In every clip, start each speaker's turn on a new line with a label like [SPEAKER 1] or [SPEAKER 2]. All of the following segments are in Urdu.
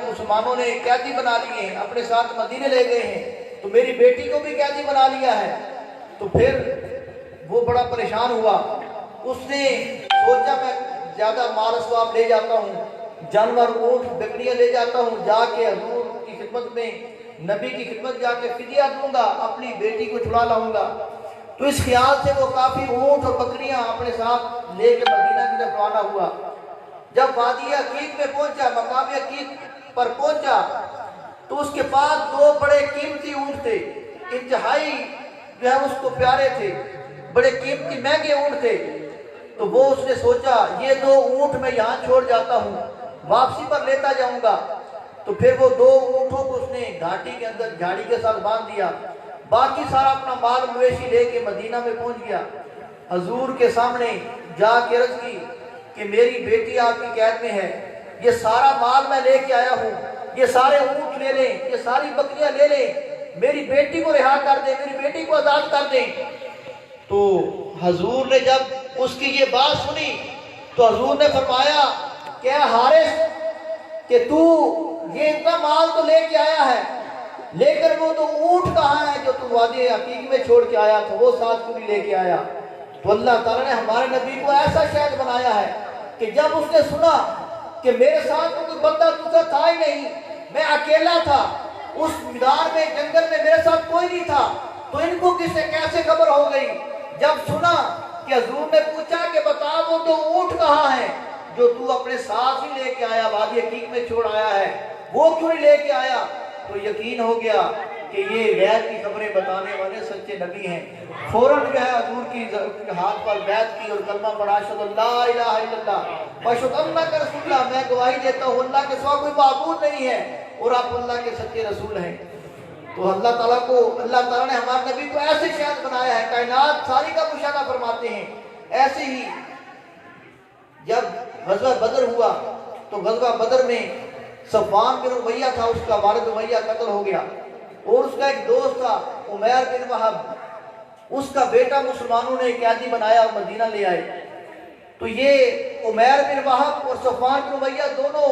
[SPEAKER 1] مسلمانوں نے قیدی بنا لیے ہیں، اپنے ساتھ مدینے لے گئے ہیں، تو میری بیٹی کو بھی قیدی بنا لیا ہے۔ تو پھر وہ بڑا پریشان ہوا، اس نے سوچا میں زیادہ مال اسباب لے جاتا ہوں، جانور اونٹ بکریاں لے جاتا ہوں، جا کے حضور کی خدمت میں، نبی کی خدمت جا کے فدیہ دوں گا، اپنی بیٹی کو چھڑا لاؤں گا۔ تو اس خیال سے وہ کافی اونٹ اور بکریاں اپنے ساتھ لے کے مدینہ کی طرف روانہ ہوا۔ جب وادی عقیق میں پہنچا، مقام عقیق پر پہنچا، تو اس کے پاس دو بڑے قیمتی اونٹ تھے، انتہائی جو ہے اس کو پیارے تھے، بڑے قیمتی مہنگے اونٹ تھے۔ تو وہ اس نے سوچا یہ دو اونٹ میں یہاں چھوڑ جاتا ہوں، واپسی پر لیتا جاؤں گا۔ تو پھر وہ دو اونٹوں کو اس نے گھاٹی کے اندر جھاڑی کے ساتھ باندھ دیا، باقی سارا اپنا مال مویشی لے کے مدینہ میں پہنچ گیا۔ حضور کے سامنے جا کے عرض کی کہ میری بیٹی آپ کی قید میں ہے، یہ سارا مال میں لے کے آیا ہوں، یہ سارے اونٹ لے لیں، یہ ساری بکریاں لے لیں، میری بیٹی کو رہا کر دیں، میری بیٹی کو آزاد کر دیں۔ تو حضور نے جب اس کی یہ بات سنی تو حضور نے فرمایا کہ اے حارث کہ تو یہ اتنا مال تو لے کے آیا ہے، لیکن وہ تو اونٹ کہاں ہے جو تو وادی عقیق میں چھوڑ کے آیا تھا، وہ ساتھ کیوں نہیں لے کے آیا؟ تو اللہ تعالیٰ نے ہمارے نبی کو ایسا شاہد بنایا ہے کہ جب اس نے سنا کہ میرے ساتھ کوئی بندہ دوسرا تھا ہی نہیں، میں اکیلا تھا اس میدان میں، جنگل میں میرے ساتھ کوئی نہیں تھا، تو ان کو کیسے خبر ہو گئی؟ جب سنا کہ حضور نے پوچھا کہ بتا وہ تو اونٹ کہاں ہے جو تو اپنے ساتھ ہی لے کے آیا، وادی عقیق میں چھوڑ آیا ہے، وہ کیوں نہیں لے کے آیا؟ تو یقین ہو گیا کہ یہ غیب کی خبریں بتانے والے سچے نبی ہیں۔ فوراً جو ہے حضور کی ہاتھ پر بیعت کی اور کلمہ پڑھا، اشہد ان لا الہ الا اللہ واشہد انک رسول اللہ، میں گواہی دیتا ہوں اللہ کے سوا کوئی معبود نہیں ہے اور آپ اللہ کے سچے رسول ہیں۔ تو اللہ تعالیٰ نے ہمارے نبی کو ایسے شاہد بنایا ہے، کائنات ساری کا مشاہدہ فرماتے ہیں۔ ایسے ہی جب غزوہ بدر ہوا تو غزوہ بدر میں صفوان بن امیہ تھا، اس کا والد امیہ قتل ہو گیا، اور اس کا ایک دوست تھا عمیر بن وہب، اس کا بیٹا مسلمانوں نے قیدی بنایا اور مدینہ لے آئے۔ تو یہ عمیر بن وہب اور صفوان بن امیہ دونوں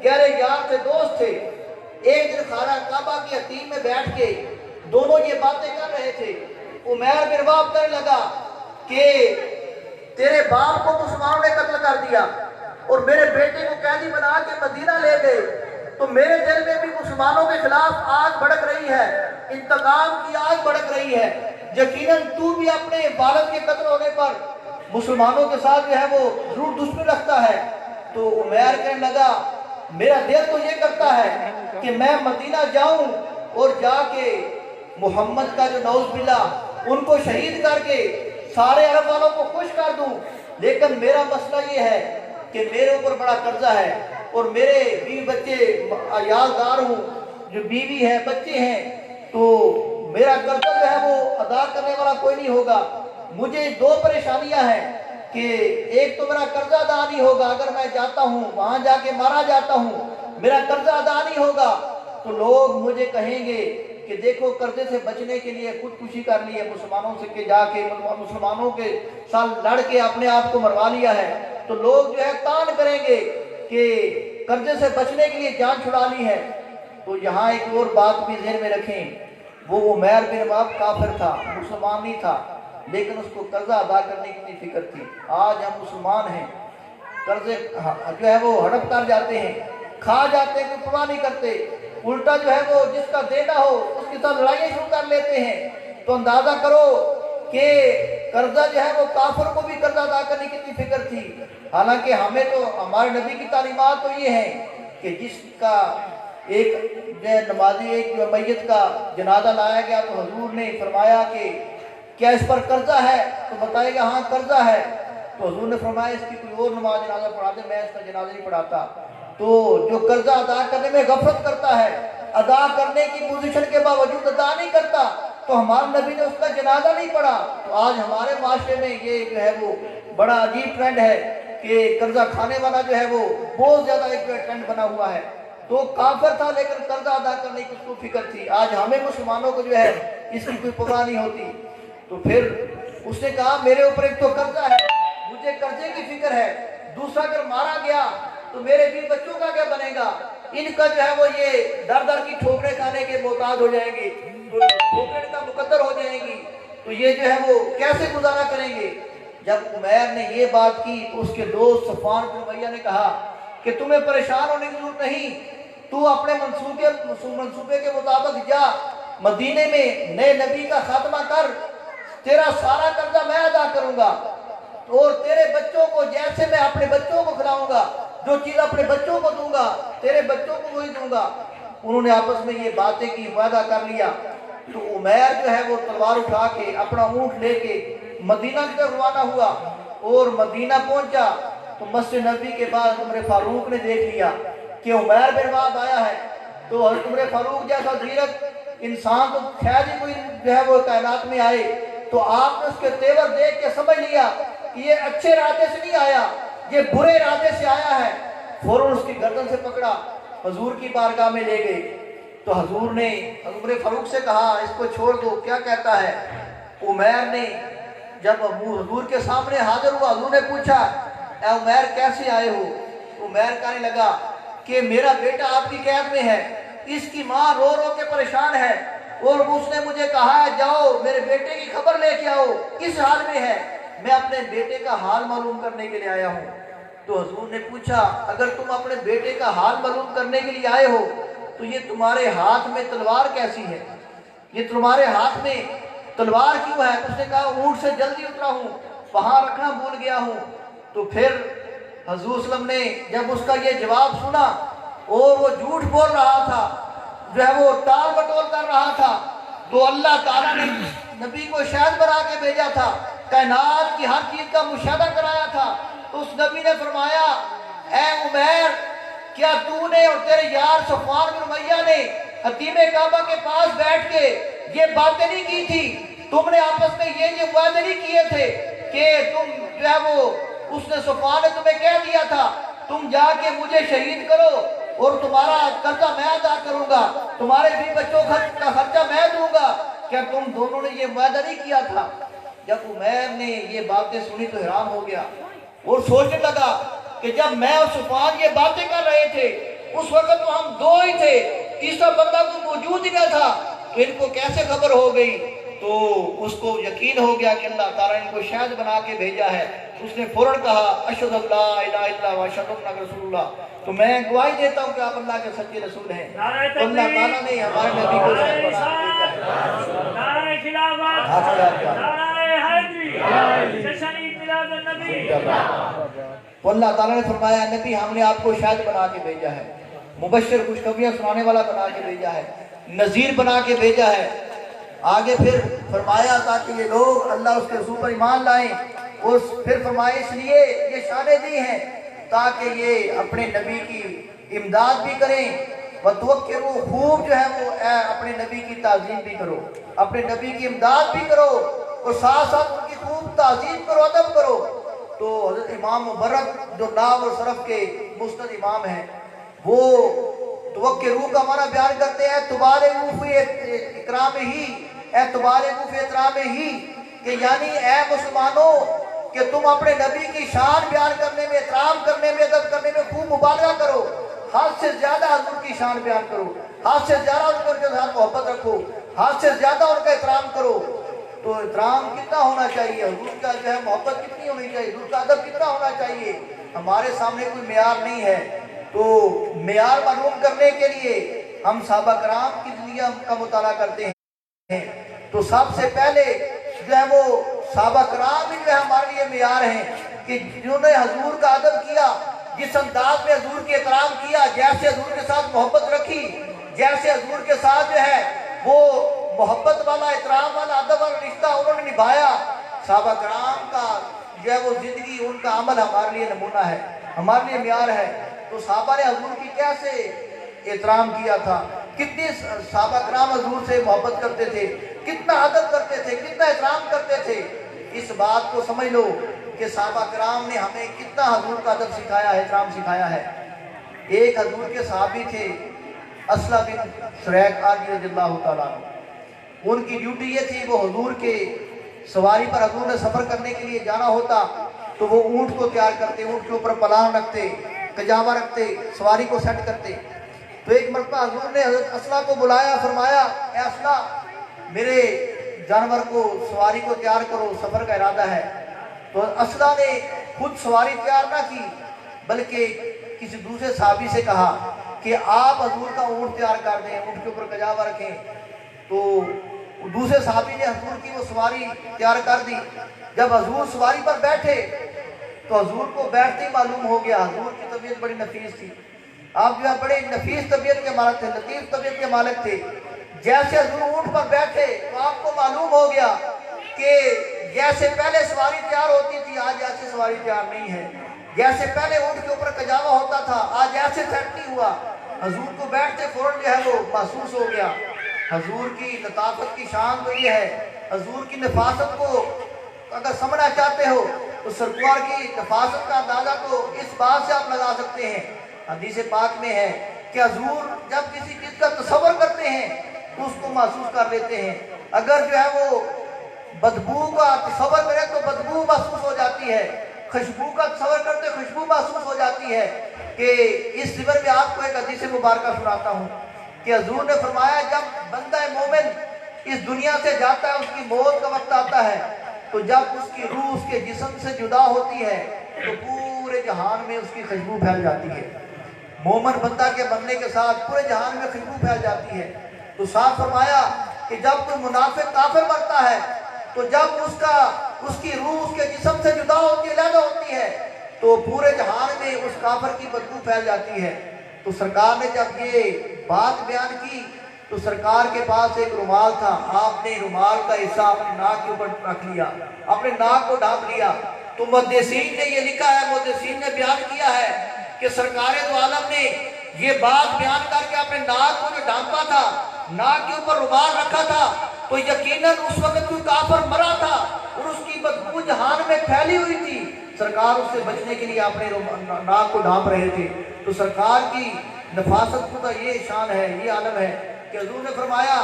[SPEAKER 1] گہرے یار تھے، دوست تھے۔ ایک دن خانہ کعبہ کی حتیم میں بیٹھ کے دونوں یہ باتیں کر رہے تھے۔ عمیر بن وہب کہنے لگا کہ تیرے باپ کو مسلمانوں نے قتل کر دیا اور میرے بیٹے کو قیدی بنا کے مدینہ لے گئے، تو میرے دل میں بھی مسلمانوں کے خلاف آگ بھڑک رہی ہے، انتقام کی آگ بھڑک رہی ہے، یقیناً تو بھی اپنے والد کے قتل ہونے پر مسلمانوں کے ساتھ جو ہے وہ ضرور دشمنی رکھتا ہے۔ تو عمیر کہنے لگا میرا دل تو یہ کرتا ہے کہ میں مدینہ جاؤں اور جا کے محمد کا جو نعوذ باللہ ان کو شہید کر کے سارے عرب والوں کو خوش کر دوں، لیکن میرا مسئلہ یہ ہے کہ میرے اوپر بڑا قرضہ ہے اور میرے بیوی بچے عیالدار ہوں، جو بیوی ہے بچے ہیں، تو میرا قرضہ جو ہے وہ ادا کرنے والا کوئی نہیں ہوگا۔ مجھے دو پریشانیاں ہیں کہ ایک تو میرا قرضہ ادا نہیں ہوگا، اگر میں جاتا ہوں وہاں جا کے مارا جاتا ہوں، میرا قرضہ ادا نہیں ہوگا تو لوگ مجھے کہیں گے کہ دیکھو قرضے سے بچنے کے لیے خودکشی کر لی ہے، مسلمانوں سے کے جا کے مسلمانوں کے ساتھ لڑ کے اپنے آپ کو مروا لیا ہے، تو لوگ جو ہے تان کریں گے کہ قرضے سے بچنے کے لیے جان چھڑا لی ہے۔ تو یہاں ایک اور بات بھی ذہن میں رکھیں، وہ عمیر بن وہب کافر تھا، مسلمان نہیں تھا، لیکن اس کو قرضہ ادا کرنے کی فکر تھی۔ آج ہم مسلمان ہیں، قرضے جو ہے وہ ہڑپ کر جاتے ہیں، کھا جاتے ہیں، کوئی پرواہ نہیں کرتے، الٹا جو ہے وہ جس کا دینا ہو اس کے ساتھ لڑائیاں شروع کر لیتے ہیں۔ تو اندازہ کرو کہ قرضہ جو ہے وہ کافر کو بھی قرضہ ادا کرنے کی اتنی فکر تھی، حالانکہ ہمیں تو ہمارے نبی کی تعلیمات تو یہ ہیں کہ جس کا ایک نمازی ایک میت کا جنازہ لایا گیا تو حضور نے فرمایا کہ کیا اس پر قرضہ ہے؟ تو بتائے گا ہاں قرضہ ہے، تو حضور نے فرمایا اس کی کوئی اور نماز جنازہ پڑھا دے، میں اس کا جنازہ نہیں پڑھاتا۔ تو جو قرضہ ادا کرنے میں غفلت کرتا ہے، ادا کرنے کی پوزیشن کے باوجود ادا نہیں کرتا، تو ہمارے نبی نے اس کا جنازہ نہیں پڑھا۔ تو آج ہمارے معاشرے میں یہ جو ہے وہ بڑا عجیب ٹرینڈ ہے کہ قرضہ کھانے والا جو ہے وہ بہت زیادہ ایک ٹرینڈ بنا ہوا ہے۔ تو کافر تھا لیکن قرضہ ادا کرنے کی اس کو فکر تھی، آج ہمیں مسلمانوں کو جو ہے اس کی کوئی پرواہ نہیں ہوتی۔ تو پھر اس نے کہا میرے اوپر ایک تو قرضہ ہے، مجھے قرضے کی فکر ہے، دوسرا اگر مارا گیا تو میرے بیوی بچوں کا کیا بنے گا؟ ان کا جو ہے وہ یہ در در کی ٹھوکریں کھانے کے محتاج ہو جائیں گے، تو ٹھوکریں کا مقدر ہو جائیں گی، تو یہ جو ہے وہ کیسے گزارا کریں گے؟ جب عمیر نے یہ بات کی تو اس کے دوست صفوان بن امیہ نے کہا کہ تمہیں پریشان ہونے کی ضرورت نہیں، تو اپنے منصوبے کے مطابق جا، مدینے میں نئے نبی کا خاتمہ کر، تیرا سارا قرضہ میں ادا کروں گا، اور تیرے بچوں کو جیسے میں اپنے بچوں کو کھلاؤں گا، جو چیز اپنے بچوں کو دوں گا تیرے بچوں کو وہی دوں گا۔ انہوں نے آپس میں یہ باتیں کی، وعدہ کر لیا۔ تو عمیر جو ہے وہ تلوار اٹھا کے اپنا اونٹ لے کے مدینہ کی طرف روانہ ہوا، اور مدینہ پہنچا تو مسجد نبوی کے بعد عمر فاروق نے دیکھ لیا کہ عمیر بن وہب آیا ہے، تو حضرت عمر فاروق جیسا زیرک انسان تو شاید ہی کوئی جو ہے وہ کائنات میں آئے، تو آپ نے اس کے تیور دیکھ کے سمجھ لیا کہ یہ اچھے ارادے سے نہیں آیا، یہ برے ارادے سے آیا ہے۔ فوراً اس کی گردن سے پکڑا، حضور کی بارگاہ میں لے گئے، تو حضور نے عمر فاروق سے کہا اس کو چھوڑ دو، کیا کہتا ہے؟ عمیر نے جب حضور کے سامنے حاضر ہوا، حضور نے پوچھا اے عمیر کیسے آئے ہو؟ عمیر کہنے لگا کہ میرا بیٹا آپ کی قید میں ہے، اس کی ماں رو رو کے پریشان ہے، اور اس نے مجھے کہا ہے جاؤ میرے بیٹے کی خبر لے کے آؤ، کس حال میں ہے؟ میں اپنے بیٹے کا حال معلوم کرنے کے لیے آیا ہوں۔ تو حضور نے پوچھا اگر تم اپنے بیٹے کا حال معلوم کرنے کے لیے آئے ہو تو یہ تمہارے ہاتھ میں تلوار کیسی ہے؟ یہ تمہارے ہاتھ میں تلوار کیوں ہے؟ اس نے کہا اونٹ سے جلدی اترا ہوں، وہاں رکھنا بھول گیا ہوں۔ تو پھر حضور صلی اللہ علیہ وسلم نے جب اس کا یہ جواب سنا، اور وہ جھوٹ بول رہا تھا، جو ہے وہ ٹال مٹول کر رہا تھا، تو اللہ تعالیٰ نے نبی کو شاہد بنا کے بھیجا تھا، کائنات کی ہر چیز کا مشاہدہ کرایا تھا۔ تو اس نبی نے فرمایا اے عمیر، کیا تو نے اور تیرے یار صفوان بن امیہ نے حتیم کعبہ کے پاس بیٹھ کے یہ باتیں نہیں کی تھی؟ تم نے آپس میں یہ وعدے نہیں کیے تھے کہ تم جو ہے وہ، اس نے صفوان نے تمہیں کہہ دیا تھا تم جا کے مجھے شہید کرو اور تمہارا قرضہ میں ادا کروں گا، تمہارے بھی بچوں کا خرچہ میں دوں گا، کیا تم دونوں نے یہ وعدہ نہیں کیا تھا؟ جب عمیر نے یہ باتیں سنی تو حیران ہو گیا، اور سوچنے لگا کہ جب میں اور صفوان یہ باتیں کر رہے تھے اس وقت تو ہم دو ہی تھے، تیسرا بندہ کوئی موجود ہی نہ تھا، تو ان کو کیسے خبر ہو گئی؟ تو اس کو یقین ہو گیا کہ اللہ تعالیٰ نے ان کو شاہد بنا کے بھیجا ہے۔ اس نے فوراً کہا اشہد ان لا الہ الا اللہ و اشہد ان رسول اللہ، تو میں گواہی دیتا ہوں کہ آپ اللہ کے سچے رسول ہیں۔ اللہ تعالیٰ نے ہمارے نبی کو شاہد بنا کے بھیجا ہے۔
[SPEAKER 2] نعرہ خلافت، نعرہ حیدری، جشن میلاد النبی۔
[SPEAKER 1] تو اللہ تعالیٰ نے فرمایا نبی ہم نے آپ کو شاہد بنا کے بھیجا ہے، مبشر خوشخبریاں سنانے والا بنا کے بھیجا ہے، نذیر بنا کے بھیجا ہے۔ آگے پھر فرمایا تاکہ یہ لوگ اللہ اس کے رسول پر ایمان لائیں، اور پھر فرمایا اس لیے یہ شانیں دی ہیں تاکہ یہ اپنے نبی کی امداد بھی کریں، وتوقروا، خوب جو ہے وہ اپنے نبی کی تعظیم بھی کرو، اپنے نبی کی امداد بھی کرو، اور ساتھ ساتھ ان کی خوب تعظیم کرو، ادب کرو۔ تو حضرت امام مبرک جو نحو اور صرف کے مستند امام ہیں، وہ توقروا کا معنی بیان کرتے ہیں تبارکوا فی اکرام ہی، تبارکوا فی احترام ہی، کہ یعنی اے مسلمانوں کہ تم اپنے نبی کی شان بیان کرنے میں، احترام کرنے میں، ادب کرنے میں خوب مبالغہ کرو، حد سے زیادہ حضور کی شان بیان کرو، حد سے زیادہ ان کے ساتھ محبت رکھو، حد سے زیادہ ان کا احترام کرو۔ تو احترام کتنا ہونا چاہیے، حضور کا جو ہے محبت کتنی ہونی چاہیے، حضور کا ادب کتنا ہونا چاہیے؟ ہمارے سامنے کوئی معیار نہیں ہے، تو معیار معلوم کرنے کے لیے ہم صحابہ کرام کی زندگی کا مطالعہ کرتے ہیں۔ تو سب سے پہلے جو ہے وہ صحابہ کرام ہی جو ہے ہمارے لیے معیار ہیں، کہ جنہوں نے حضور کا ادب کیا، جس انداز میں حضور کے احترام کیا، جیسے حضور کے ساتھ محبت رکھی، جیسے حضور کے ساتھ جو ہے وہ محبت والا، احترام والا، ادب والا رشتہ انہوں نے نبھایا، صحابہ کرام کا جو ہے وہ زندگی، ان کا عمل ہمارے لیے نمونہ ہے، ہمارے لیے معیار ہے۔ تو صحابہ نے حضور کی کیسے احترام کیا تھا، کتنی صحابہ کرام حضور سے محبت کرتے تھے، کتنا ادب کرتے تھے، کتنا احترام کرتے تھے۔ اس بات کو سمجھ لو کہ صحابہ کرام نے ہمیں کتنا حضور کا ادب سکھایا ہے، احترام سکھایا ہے۔ ایک حضور کے صحابی تھے اسلم بن شریق رضی اللہ تعالیٰ عنہ، ان کی ڈیوٹی یہ تھی وہ حضور کے سواری پر حضور نے سفر کرنے کے لیے جانا ہوتا تو وہ اونٹ کو تیار کرتے، اونٹ کے اوپر پلان رکھتے، کجاوا رکھتے، سواری کو سیٹ کرتے۔ مرتبہ حضور نے حضرت اسلح کو بلایا، فرمایا اے اسلح میرے جانور کو سواری کو تیار کرو، سفر کا ارادہ ہے۔ تو اسلح نے خود سواری تیار نہ کی بلکہ کسی دوسرے صحابی سے کہا کہ آپ حضور کا اونٹ تیار کر دیں، اونٹ کے اوپر کجاوا رکھیں۔ تو دوسرے صحابی نے حضور کی وہ سواری تیار کر دی۔ جب حضور سواری پر بیٹھے تو حضور کو بیٹھتے ہی معلوم ہو گیا حضور کی طبیعت بڑی نفیس تھی، آپ جو ہے بڑے نفیس طبیعت کے مالک تھے، لطیف طبیعت کے مالک تھے۔ جیسے حضور اونٹ پر بیٹھے تو آپ کو معلوم ہو گیا کہ جیسے پہلے سواری تیار ہوتی تھی آج ایسے سواری تیار نہیں ہے، جیسے پہلے اونٹ کے اوپر کجاوا ہوتا تھا آج ایسے سیٹ نہیں ہوا۔ حضور کو بیٹھتے فوراً جو ہے وہ محسوس ہو گیا۔ حضور کی لطافت کی شان تو یہ ہے، حضور کی نفاست کو اگر سمجھنا چاہتے ہو تو سرکار کی نفاست کا اندازہ تو اس بات سے آپ لگا سکتے ہیں، حدیث پاک میں ہے کہ حضور جب کسی چیز کا تصور کرتے ہیں تو اس کو محسوس کر لیتے ہیں۔ اگر جو ہے وہ بدبو کا تصور کرے تو بدبو محسوس ہو جاتی ہے، خوشبو کا تصور کرتے خوشبو محسوس ہو جاتی ہے۔ کہ اس صبر میں آپ کو ایک حدیث مبارکہ سناتا ہوں کہ حضور نے فرمایا جب بندہ مومن اس دنیا سے جاتا ہے، اس کی موت کا وقت آتا ہے، تو جب اس کی روح اس کے جسم سے جدا ہوتی ہے تو پورے جہان میں اس کی خوشبو پھیل جاتی ہے۔ مومن بندہ کے بننے کے ساتھ پورے جہان میں خوشبو پھیل جاتی ہے۔ تو صاحب فرمایا کہ جب کوئی منافق کافر مرتا ہے تو جب اس کی روح اس کے جسم سے جدا ہوتی ہے، علیحدہ ہوتی ہے، تو پورے جہان میں اس کافر کی بدبو پھیل جاتی ہے۔ تو سرکار نے جب یہ بات بیان کی تو سرکار کے پاس ایک رومال تھا، آپ نے رومال کا حصہ اپنے ناک کے اوپر رکھ لیا، اپنے ناک کو ڈھانپ لیا۔ تو محدثین نے یہ لکھا ہے، محدثین نے بیان کیا ہے کہ سرکار دو عالم نے یہ بات بیان کر کے اپنے ناک کو جو ڈھانپا تھا، ناک کے اوپر رومال رکھا تھا، تو یقیناً اس وقت کوئی کافر مرا تھا اور اس کی بدبو جہان میں پھیلی ہوئی تھی، سرکار اس سے بچنے کے لیے اپنے ناک کو ڈھانپ رہے تھے۔ تو سرکار کی نفاست کا یہ شان ہے، یہ عالم ہے کہ حضور نے فرمایا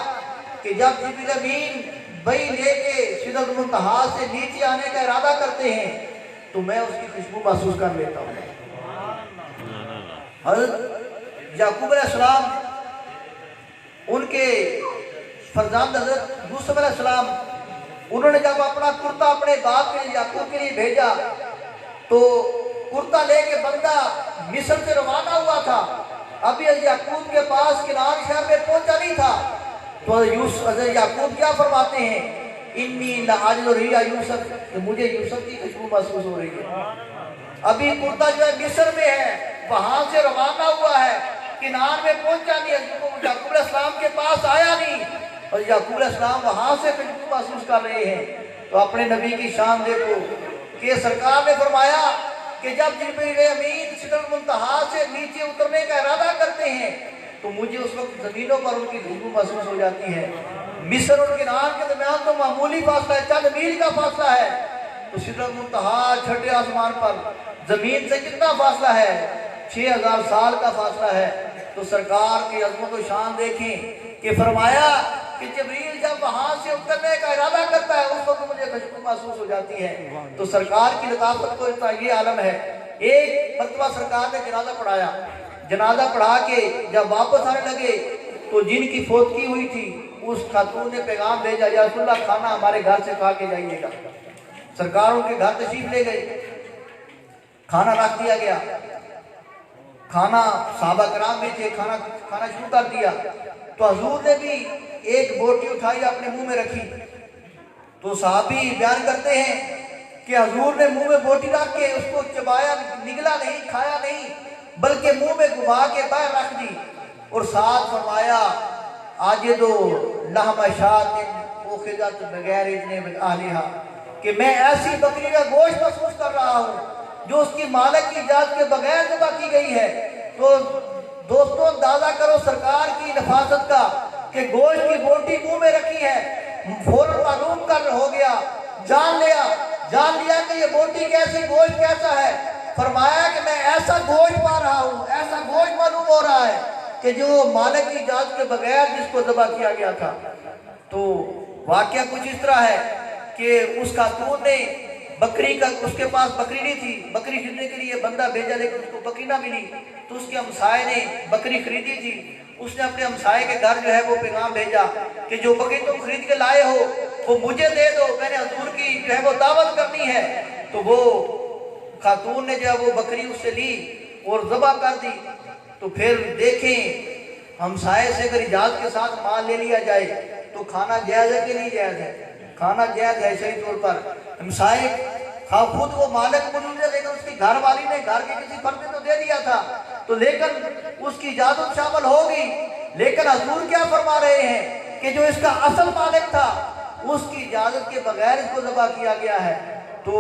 [SPEAKER 1] کہ جب جبریل امین بئی لے کے سدرۃ المنتہا سے نیچے آنے کا ارادہ کرتے ہیں تو میں اس کی خوشبو محسوس کر لیتا ہوں۔ حضرت یعقوب علیہ السلام ان کے فرزند حضرت یوسف علیہ السلام انہوں نے جب اپنا کرتا اپنے باپ کے یعقوب کے لیے بھیجا تو کرتا لے کے بندہ مصر سے روانہ ہوا تھا، ابھی یعقوب کے پاس کنعان شہر میں پہنچا نہیں تھا۔ تو حضرت یعقوب کیا فرماتے ہیں، انی لأجد ريح یوسف، کہ مجھے یوسف کی خوشبو محسوس ہو رہی ہے۔ ابھی کرتا جو ہے مصر میں ہے، وہاں سے روانہ ہوا ہے، کنعان میں پہنچا نہیں، یعقوب علیہ السلام کے پاس آیا نہیں، اور یعقوب علیہ السلام وہاں سے خوشبو محسوس کر رہے ہیں۔ تو اپنے نبی کی شان دیکھو کہ سرکار نے فرمایا کہ جب جبریل امین سدرۃ المنتہا سے نیچے اترنے کا ارادہ کرتے ہیں تو مجھے اس وقت زمینوں پر ان کی خوشبو محسوس ہو جاتی ہے۔ مصر اور کنعان کے درمیان تو معمولی فاصلہ ہے، چند میل کا فاصلہ ہے، تو سدرۃ المنتہا چھٹے آسمان پر زمین سے کتنا فاصلہ ہے، 6000 سال کا فاصلہ ہے۔ تو سرکار کی عظمت و شان دیکھیں کہ فرمایا کہ جبریل جب وہاں سے اترنے کا ارادہ کرتا ہے اس وقت مجھے خوشبو محسوس ہو جاتی ہے۔ تو سرکار کی لطافت تو یہ عالم ہے۔ ایک مرتبہ سرکار نے جنازہ پڑھایا، جنازہ پڑھا کے جب واپس آنے لگے تو جن کی فوت کی ہوئی تھی اس خاتون نے پیغام بھیجا، یا رسول اللہ کھانا ہمارے گھر سے کھا کے جائیے گا۔ سرکار ان کے گھر تشریف لے گئے، کھانا رکھ دیا گیا، کھانا صحابہ کرام میں تھے، کھانا شروع کر دیا۔ تو حضور نے بھی ایک بوٹی اٹھائی اپنے منہ میں رکھی، تو صحابی بیان کرتے ہیں کہ حضور نے منہ میں بوٹی رکھ کے اس کو چبایا، نگلا نہیں، کھایا نہیں، بلکہ منہ میں گھما کے باہر رکھ دی، اور ساتھ فرمایا آجدو لحم شاۃ اخذت بغیر اذن من اہلہا، کہ میں ایسی بکری کا گوشت محسوس کر رہا ہوں جو اس کی مالک کی اجازت کے بغیر ذبح کی گئی ہے۔ تو دوستو اندازہ کرو سرکار کی نفاست کا کہ گوشت کی بوٹی منہ میں رکھی ہے، فوراً معلوم کر ہو گیا، جان لیا کہ یہ بوٹی کیسی، گوشت کیسا ہے۔ فرمایا کہ میں ایسا گوشت پا رہا ہوں، ایسا گوشت معلوم ہو رہا ہے کہ جو مالک کی اجازت کے بغیر جس کو ذبح کیا گیا تھا۔ تو واقعہ کچھ اس طرح ہے کہ اس خاتون نے بکری کا، اس کے پاس بکری نہیں تھی، بکری خریدنے کے لیے بندہ بھیجا لیکن اس کو بکری نہ ملی، تو اس کے ہمسائے نے بکری خریدی تھی، اس نے اپنے ہمسائے کے گھر جو ہے وہ پیغام بھیجا کہ جو بکری تم خرید کے لائے ہو وہ مجھے دے دو، میں نے حضور کی جو ہے وہ دعوت کرنی ہے۔ تو وہ خاتون نے جو ہے وہ بکری اس سے لی اور ذبح کر دی۔ تو پھر دیکھیں ہمسائے سے اگر اجازت کے ساتھ مال لے لیا جائے تو کھانا جائز ہے کہ نہیں جائز ہے؟ کھانا جائز ہے صحیح طور پر۔ ہمسائے خود وہ مالک موجود ہے لیکن اس کی گھر والی نے گھر کے کسی فرد نے تو دے دیا تھا، تو لیکن اس کی اجازت شامل ہوگی۔ لیکن حضور کیا فرما رہے ہیں کہ جو اس کا اصل مالک تھا اس کی اجازت کے بغیر اس کو ذبح کیا گیا ہے۔ تو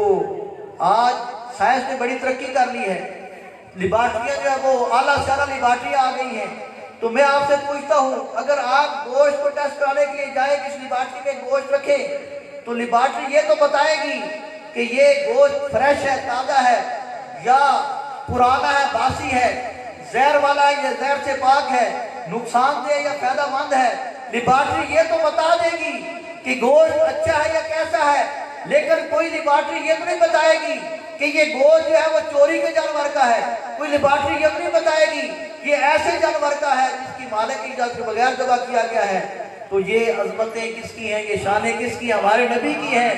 [SPEAKER 1] آج سائنس نے بڑی ترقی کر لی ہے، لیبارٹریاں جو ہے وہ اعلیٰ سے اعلیٰ لیبارٹریاں آ گئی ہیں۔ تو میں آپ سے پوچھتا ہوں اگر آپ گوشت کو ٹیسٹ کرانے کے لیے جائیں کسی لیبارٹری میں گوشت رکھیں تو لیبارٹری یہ تو بتائے گی کہ یہ گوشت فریش ہے، تازہ ہے یا پرانا ہے، باسی ہے، زہر والا ہے یا زہر سے پاک ہے، نقصان دہ یا فائدہ مند ہے۔ لیبارٹری یہ تو بتا دے گی کہ گوشت اچھا ہے یا کیسا ہے، لیکن کوئی لیبارٹری یہ تو نہیں بتائے گی کہ یہ گوشت جو ہے وہ چوری کے جانور کا ہے۔ کوئی لیبارٹری یہ تو نہیں بتائے گی یہ ایسے جانور کا ہے جس کی مالک کی اجازت کے بغیر ذبح کیا گیا ہے۔ تو یہ عظمتیں کس کی ہیں، یہ شانیں کس کی؟ ہمارے نبی کی ہیں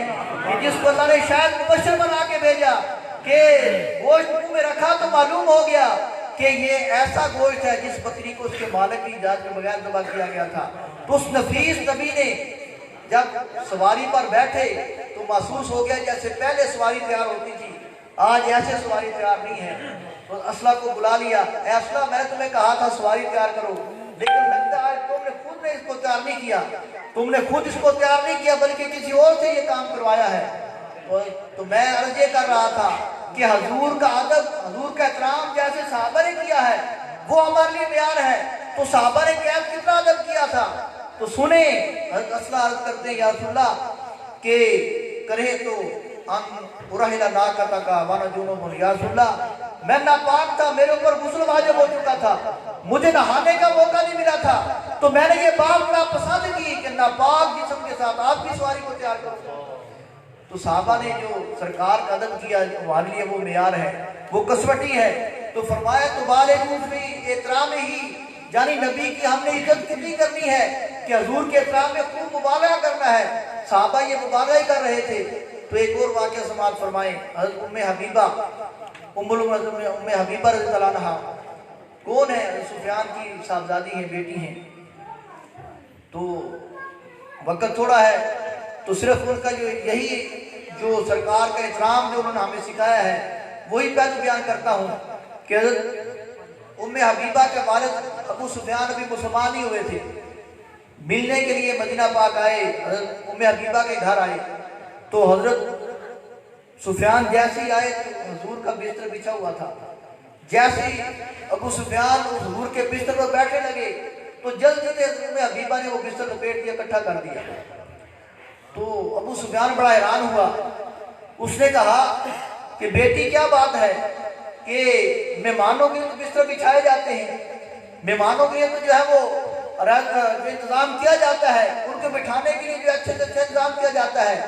[SPEAKER 1] کہ جس کو اللہ نے شاید مبشر بنا کے بھیجا کہ گوشت منہ میں رکھا تو معلوم ہو گیا کہ یہ ایسا گوشت ہے جس بکری کو اس کے مالک کی اجازت کے بغیر ذبح کیا گیا تھا۔ تو اس نفیس نبی نے جب سواری پر بیٹھے تو محسوس ہو گیا جیسے پہلے سواری تیار ہوتی تھی، آج ایسے سواری تیار نہیں ہے۔ تو اسلحہ کو بلا لیا، اے اسلحہ میں نے تمہیں کہا تھا سواری تیار کرو، لیکن لگتا ہے تم نے خود نے اس کو تیار نہیں کیا، تم نے خود اس کو تیار نہیں کیا بلکہ کسی اور سے یہ کام کروایا ہے۔ تو میں عرض یہ کر رہا تھا کہ حضور کا ادب، حضور کا احترام جیسے صحابہ نے کیا ہے وہ ہمارے لیے معیار ہے۔ تو صحابہ نے کتنا ادب کیا تھا، تو سنیں حضرت اسلحہ عرض کرتے ہیں یا رسول اللہ کہ کرے تو ارحل ناقتک وانا جنوب، یا رسول اللہ میں ناپاک تھا، میرے اوپر غسل واجب ہو چکا تھا، مجھے نہانے کا موقع نہیں ملا تھا، تو میں نے یہ بات ناپسند کی کہ ناپاک جسم کے ساتھ آپ کی سواری کو تیار کرو۔ تو صحابہ نے جو سرکار کا ادب کیا ہمارے لیے وہ معیار ہے، وہ کسوٹی ہے۔ تو فرمایا تو بالغوا فی احترام ہی، یعنی نبی کی ہم نے عزت کتنی کرنی ہے کہ حضور کے احترام میں خوب مبالغہ کرنا ہے۔ صحابہ یہ مبالغہ ہی کر رہے تھے۔ تو ایک اور واقعہ سماعت فرمائیں، حضرت ام حبیبہ رضی اللہ عنہا کون ہے؟ سفیان کی صاحبزادی ہیں، بیٹی ہیں۔ تو وقت تھوڑا ہے تو صرف ان کا جو سرکار کا احترام جو انہوں نے ہمیں سکھایا ہے وہی پہلو بیان کرتا ہوں کہ حضرت ام حبیبہ کے والد ابو سفیان ابھی مسلمان نہیں ہوئے تھے، ملنے کے لیے مدینہ پاک آئے، حضرت ام حبیبہ کے گھر آئے۔ تو حضرت سفیان جیسے ہی آئے تو حضور کا بستر بچھا ہوا تھا، جیسے ہی ابو سفیان حضور کے بستر پر بیٹھنے لگے تو جلدی سے ام حبیبہ نے وہ بستر لپیٹ دیا، اکٹھا کر دیا۔ تو ابو سفیان بڑا حیران ہوا، اس نے کہا کہ بیٹی کیا بات ہے کہ مہمانوں کے تو بستر بچھائے جاتے ہیں، مہمانوں کے لیے تو جو ہے وہ جو انتظام کیا جاتا ہے، ان کو بٹھانے کے لیے جو اچھے سے اچھا انتظام کیا جاتا ہے،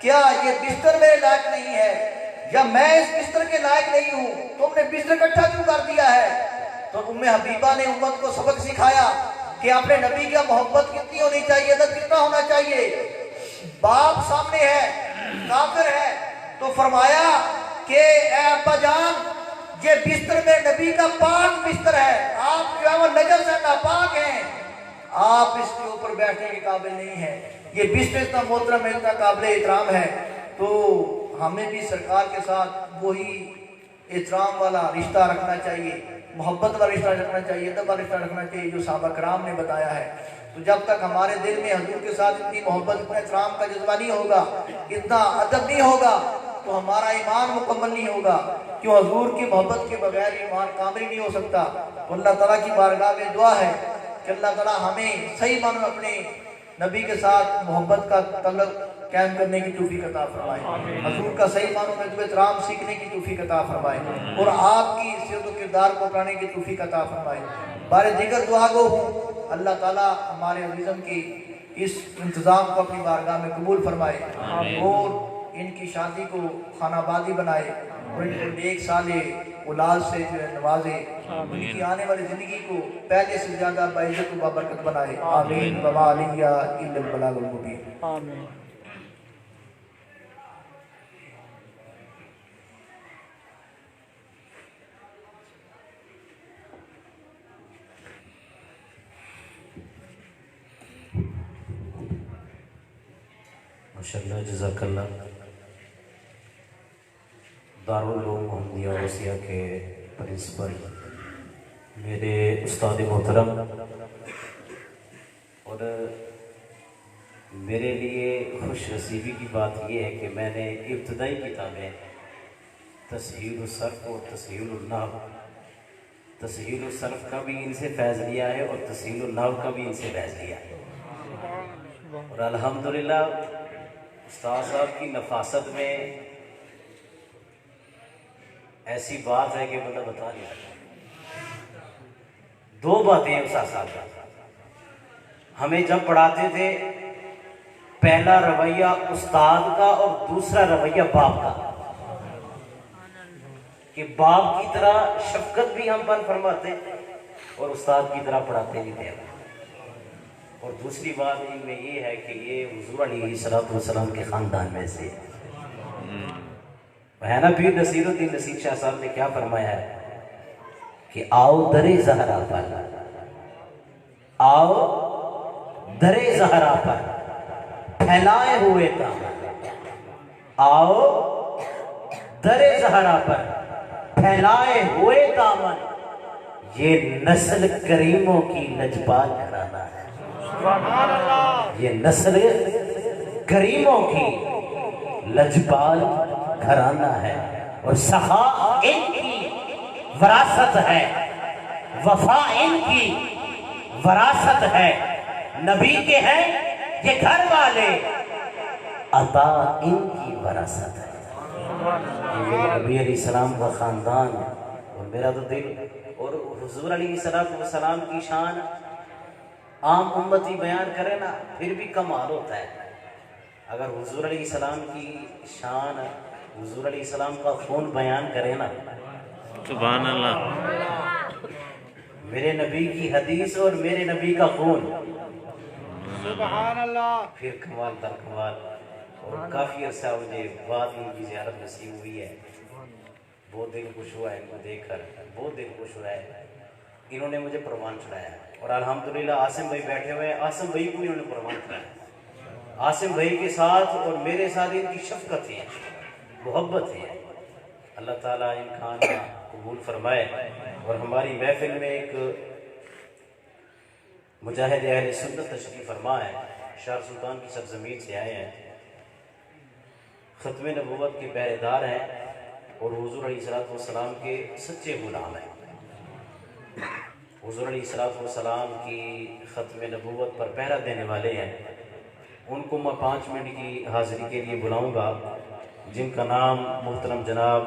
[SPEAKER 1] کیا یہ بستر میرے لائق نہیں ہے یا میں اس بستر کے لائق نہیں ہوں؟ تم نے بستر اکٹھا کیوں کر دیا ہے؟ تو ام حبیبہ نے امت کو سبق سکھایا کہ اپنے نبی کی محبت کتنی ہونی چاہیے، ادب کتنا ہونا چاہیے۔ باپ سامنے ہے، کافر ہے، تو فرمایا کہ اے ابا جان یہ بستر میں نبی کا پاک بستر ہے، آپ جو ہے وہ نجس ہے، ناپاک ہیں، آپ اس کے اوپر بیٹھنے کے قابل نہیں ہیں۔ یہ بستر اتنا محترم ہے، اتنا قابل احترام ہے۔ تو ہمیں بھی سرکار کے ساتھ وہی احترام والا رشتہ رکھنا چاہیے، محبت والا رشتہ رکھنا چاہیے، ادب والا رشتہ رکھنا چاہیے جو صحابہ کرام نے بتایا ہے۔ تو جب تک ہمارے دل میں حضور کے ساتھ اتنی محبت، اتنا احترام کا جذبہ نہیں ہوگا، اتنا ادب نہیں ہوگا تو ہمارا ایمان مکمل نہیں ہوگا، کیوں حضور کی محبت کے بغیر ایمان کامل نہیں ہو سکتا۔ تو اللہ تعالیٰ کی بارگاہ میں دعا ہے کہ اللہ تعالیٰ ہمیں صحیح معنوں میں اپنے نبی کے ساتھ محبت کا تعلق قائم کرنے کی توفیق عطا فرمائے، حضور کا صحیح معنوں میں احترام سیکھنے کی توفیق عطا فرمائے اور آپ کی سیرت و کردار کو اپنانے کی توفیق عطا فرمائے۔ بارے دیگر دعا گو ہوں اللہ تعالیٰ ہمارے عزیزم کی اس انتظام کو اپنی بارگاہ میں قبول فرمائے اور ان کی شادی کو خانہ آبادی بنائے اور ان کو نیک صالح اولاد سے جو ہے نوازے، ان کی آنے والی زندگی کو پہلے سے زیادہ باعزت و بابرکت بنائے، آمین وما علیہ الا البلاغ المبین۔
[SPEAKER 2] آمین۔
[SPEAKER 3] ماشاءاللہ، جزاک اللہ۔ دارالعلوم محمدیہ وسیع کے پرنسپل، میرے استاد محترم، اور میرے لیے خوش نصیبی کی بات یہ ہے کہ میں نے ابتدائی کتابیں تسہیل الصرف اور تسہیل النحو، تسہیل الصرف کا بھی ان سے فیض لیا ہے اور تسہیل النحو کا بھی ان سے فیض لیا ہے، اور الحمدللہ استاد صاحب کی نفاست میں ایسی بات ہے کہ بندہ بتا نہیں سکتا۔ دو باتیں ہیں استاد صاحب کا، ہمیں جب پڑھاتے تھے پہلا رویہ استاد کا اور دوسرا رویہ باپ کا، کہ باپ کی طرح شفقت بھی ہم پر فرماتے اور استاد کی طرح پڑھاتے بھی تھے۔ اور دوسری بات ان میں یہ ہے کہ یہ حضور علیہ الصلوۃ والسلام کے خاندان میں سے ہے نا۔ پیر نصیر الدین نصیر شاہ صاحب نے کیا فرمایا ہے کہ آؤ درِ زہرا پر، آؤ درِ زہرا پر پھیلائے ہوئے دامن، آؤ درِ زہرا پر پھیلائے ہوئے دامن، یہ نسل کریموں کی لجپال گھرانہ ہے، یہ نسل کریموں کی لجپال گھرانہ ہے، اور سخا ان کی وراثت ہے، وفا ان کی وراثت ہے، نبی کے ہیں یہ گھر والے، عطا ان کی وراثت ہے۔ یہ نبی علیہ السلام کا خاندان، اور میرا تو دل، اور حضور علیہ السلام کی شان عام امتی بیان کرے نا پھر بھی کمال ہوتا ہے، اگر حضور علیہ السلام کی شان، حضور علیہ السلام کا خون بیان کرے نا،
[SPEAKER 4] سبحان اللہ،
[SPEAKER 3] میرے نبی کی حدیث اور میرے نبی کا خون،
[SPEAKER 2] سبحان اللہ،
[SPEAKER 3] پھر کمال در کمال۔ اور کافی عرصہ مجھے بعد ان کی زیارت نصیب ہوئی ہے، بہت دل خوش ہوا ہے ان کو دیکھ کر، بہت دل خوش ہوا ہے۔ انہوں نے مجھے پروان چڑھایا، اور الحمدللہ عاصم بھائی بیٹھے ہوئے ہیں، عاصم بھائی کو انہوں نے پروان چڑھایا۔ عاصم بھائی کے ساتھ اور میرے ساتھ ان کی شفقت ہے، محبت ہے، اللہ تعالیٰ ان کھانا قبول فرمائے۔ اور ہماری محفل میں ایک مجاہد اہل سنت تشریف فرما ہے، شاہ سلطان کی سرزمین سے آئے ہیں، ختم نبوت کے پہرے دار ہیں، اور حضور علیہ السلام کے سچے غلام ہیں۔ حضور علیہ السلام کی ختم نبوت پر پہرا دینے والے ہیں۔ ان کو میں 5 منٹ کی حاضری کے لیے بلاؤں گا، جن کا نام محترم جناب